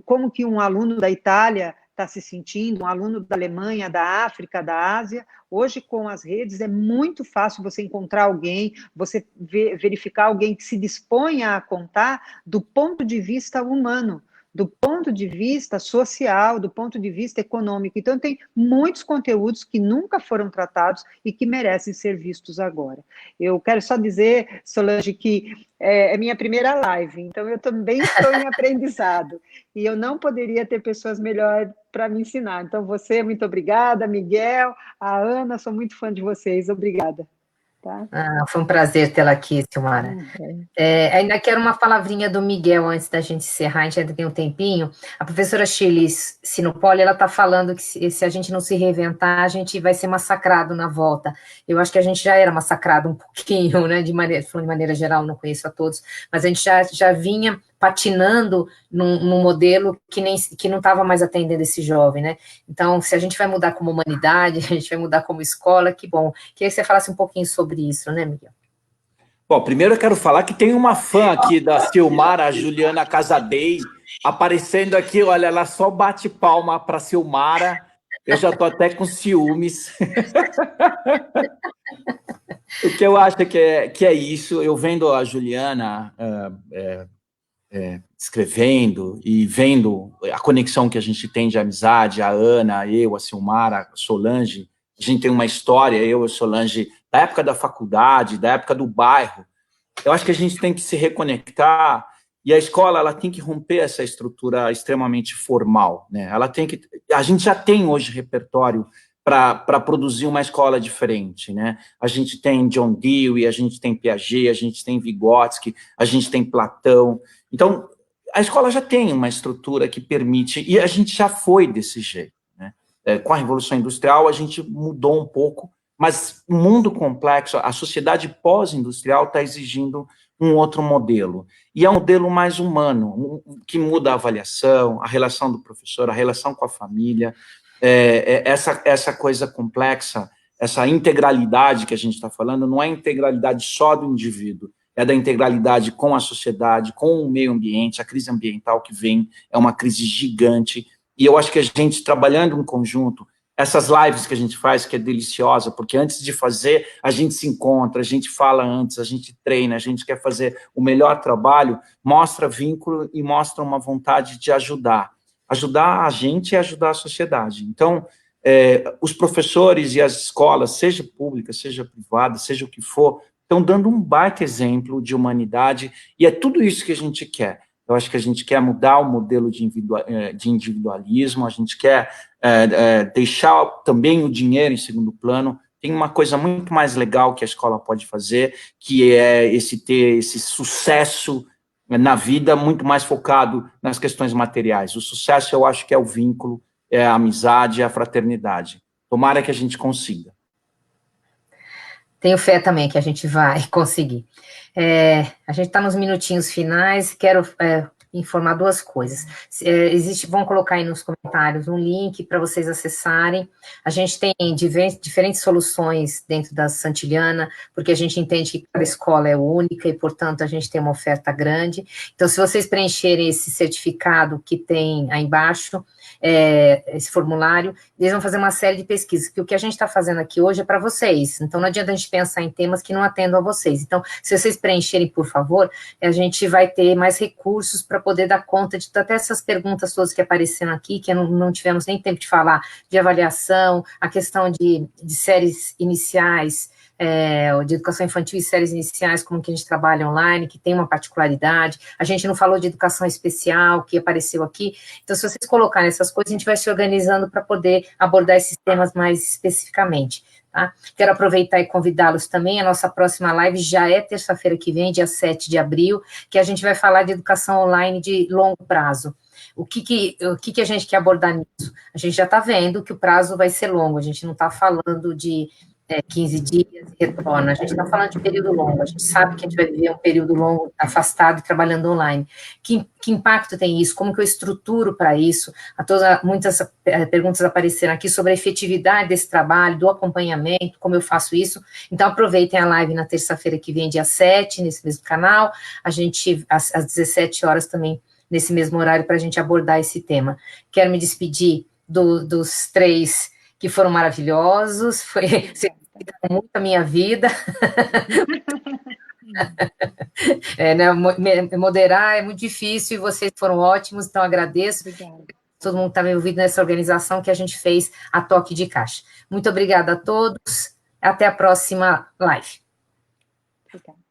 como que um aluno da Itália está se sentindo, um aluno da Alemanha, da África, da Ásia. Hoje, com as redes, é muito fácil você encontrar alguém, você verificar alguém que se disponha a contar do ponto de vista humano, do ponto de vista social, do ponto de vista econômico. Então, tem muitos conteúdos que nunca foram tratados e que merecem ser vistos agora. Eu quero só dizer, Solange, que é minha primeira live, então eu também estou em aprendizado, e eu não poderia ter pessoas melhores para me ensinar. Então, você, muito obrigada, Miguel, a Ana, sou muito fã de vocês, obrigada. Tá?
Foi um prazer tê-la aqui, Silmara. Ainda quero uma palavrinha do Miguel antes da gente encerrar, a gente ainda tem um tempinho. A professora Shirley Sinopoli, ela está falando que se a gente não se reinventar, a gente vai ser massacrado na volta. Eu acho que a gente já era massacrado um pouquinho, né, falando de maneira geral, não conheço a todos, mas a gente já vinha patinando num modelo que não estava mais atendendo esse jovem, né? Então, se a gente vai mudar como humanidade, a gente vai mudar como escola, que bom. Queria que você falasse um pouquinho sobre isso, né, Miguel?
Bom, primeiro eu quero falar que tem uma fã aqui da Silmara, a Juliana Casadei, aparecendo aqui, olha, ela só bate palma para Silmara, eu já estou até com ciúmes. O que eu acho que é isso, eu vendo a Juliana escrevendo e vendo a conexão que a gente tem de amizade, a Ana, eu, a Silmara, a Solange, a gente tem uma história, eu e a Solange, da época da faculdade, da época do bairro. Eu acho que a gente tem que se reconectar, e a escola ela tem que romper essa estrutura extremamente formal, né? A gente já tem hoje repertório para produzir uma escola diferente, né? A gente tem John Dewey, a gente tem Piaget, a gente tem Vygotsky, a gente tem Platão. Então, a escola já tem uma estrutura que permite, e a gente já foi desse jeito, né? Com a Revolução Industrial, a gente mudou um pouco, mas o mundo complexo, a sociedade pós-industrial está exigindo um outro modelo. E é um modelo mais humano, que muda a avaliação, a relação do professor, a relação com a família, essa coisa complexa, essa integralidade que a gente está falando, não é integralidade só do indivíduo, é da integralidade com a sociedade, com o meio ambiente. A crise ambiental que vem é uma crise gigante, e eu acho que a gente, trabalhando em conjunto, essas lives que a gente faz, que é deliciosa, porque antes de fazer, a gente se encontra, a gente fala antes, a gente treina, a gente quer fazer o melhor trabalho, mostra vínculo e mostra uma vontade de ajudar a gente e ajudar a sociedade. Então, os professores e as escolas, seja pública, seja privada, seja o que for, estão dando um baita exemplo de humanidade, e é tudo isso que a gente quer. Eu acho que a gente quer mudar o modelo de individualismo, a gente quer deixar também o dinheiro em segundo plano. Tem uma coisa muito mais legal que a escola pode fazer, que é ter esse sucesso na vida muito mais focado nas questões materiais. O sucesso, eu acho que é o vínculo, é a amizade, é a fraternidade. Tomara que a gente consiga.
Tenho fé também que a gente vai conseguir. A gente está nos minutinhos finais, quero informar duas coisas. Vão colocar aí nos comentários um link para vocês acessarem. A gente tem diferentes soluções dentro da Santillana, porque a gente entende que cada escola é única e, portanto, a gente tem uma oferta grande. Então, se vocês preencherem esse certificado que tem aí embaixo, esse formulário, eles vão fazer uma série de pesquisas, porque o que a gente está fazendo aqui hoje é para vocês, então não adianta a gente pensar em temas que não atendam a vocês. Então, se vocês preencherem, por favor, a gente vai ter mais recursos para poder dar conta de até essas perguntas todas que apareceram aqui, que não tivemos nem tempo de falar, de avaliação, a questão de séries iniciais, de educação infantil e séries iniciais, como que a gente trabalha online, que tem uma particularidade. A gente não falou de educação especial, que apareceu aqui. Então, se vocês colocarem essas coisas, a gente vai se organizando para poder abordar esses temas mais especificamente. Tá? Quero aproveitar e convidá-los também. A nossa próxima live já é terça-feira que vem, dia 7 de abril, que a gente vai falar de educação online de longo prazo. O que a gente quer abordar nisso? A gente já está vendo que o prazo vai ser longo, a gente não está falando de 15 dias e retorna, a gente está falando de período longo, a gente sabe que a gente vai viver um período longo afastado e trabalhando online. Que impacto tem isso? Como que eu estruturo para isso? Muitas perguntas apareceram aqui sobre a efetividade desse trabalho, do acompanhamento, como eu faço isso. Então, aproveitem a live na terça-feira que vem, dia 7, nesse mesmo canal, a gente, às 17 horas também, nesse mesmo horário, para a gente abordar esse tema. Quero me despedir dos três que foram maravilhosos, você muito a minha vida. Né, moderar é muito difícil e vocês foram ótimos, então agradeço.
Obrigada.
Todo mundo está envolvido nessa organização que a gente fez a toque de caixa. Muito obrigada a todos, até a próxima live.
Obrigada.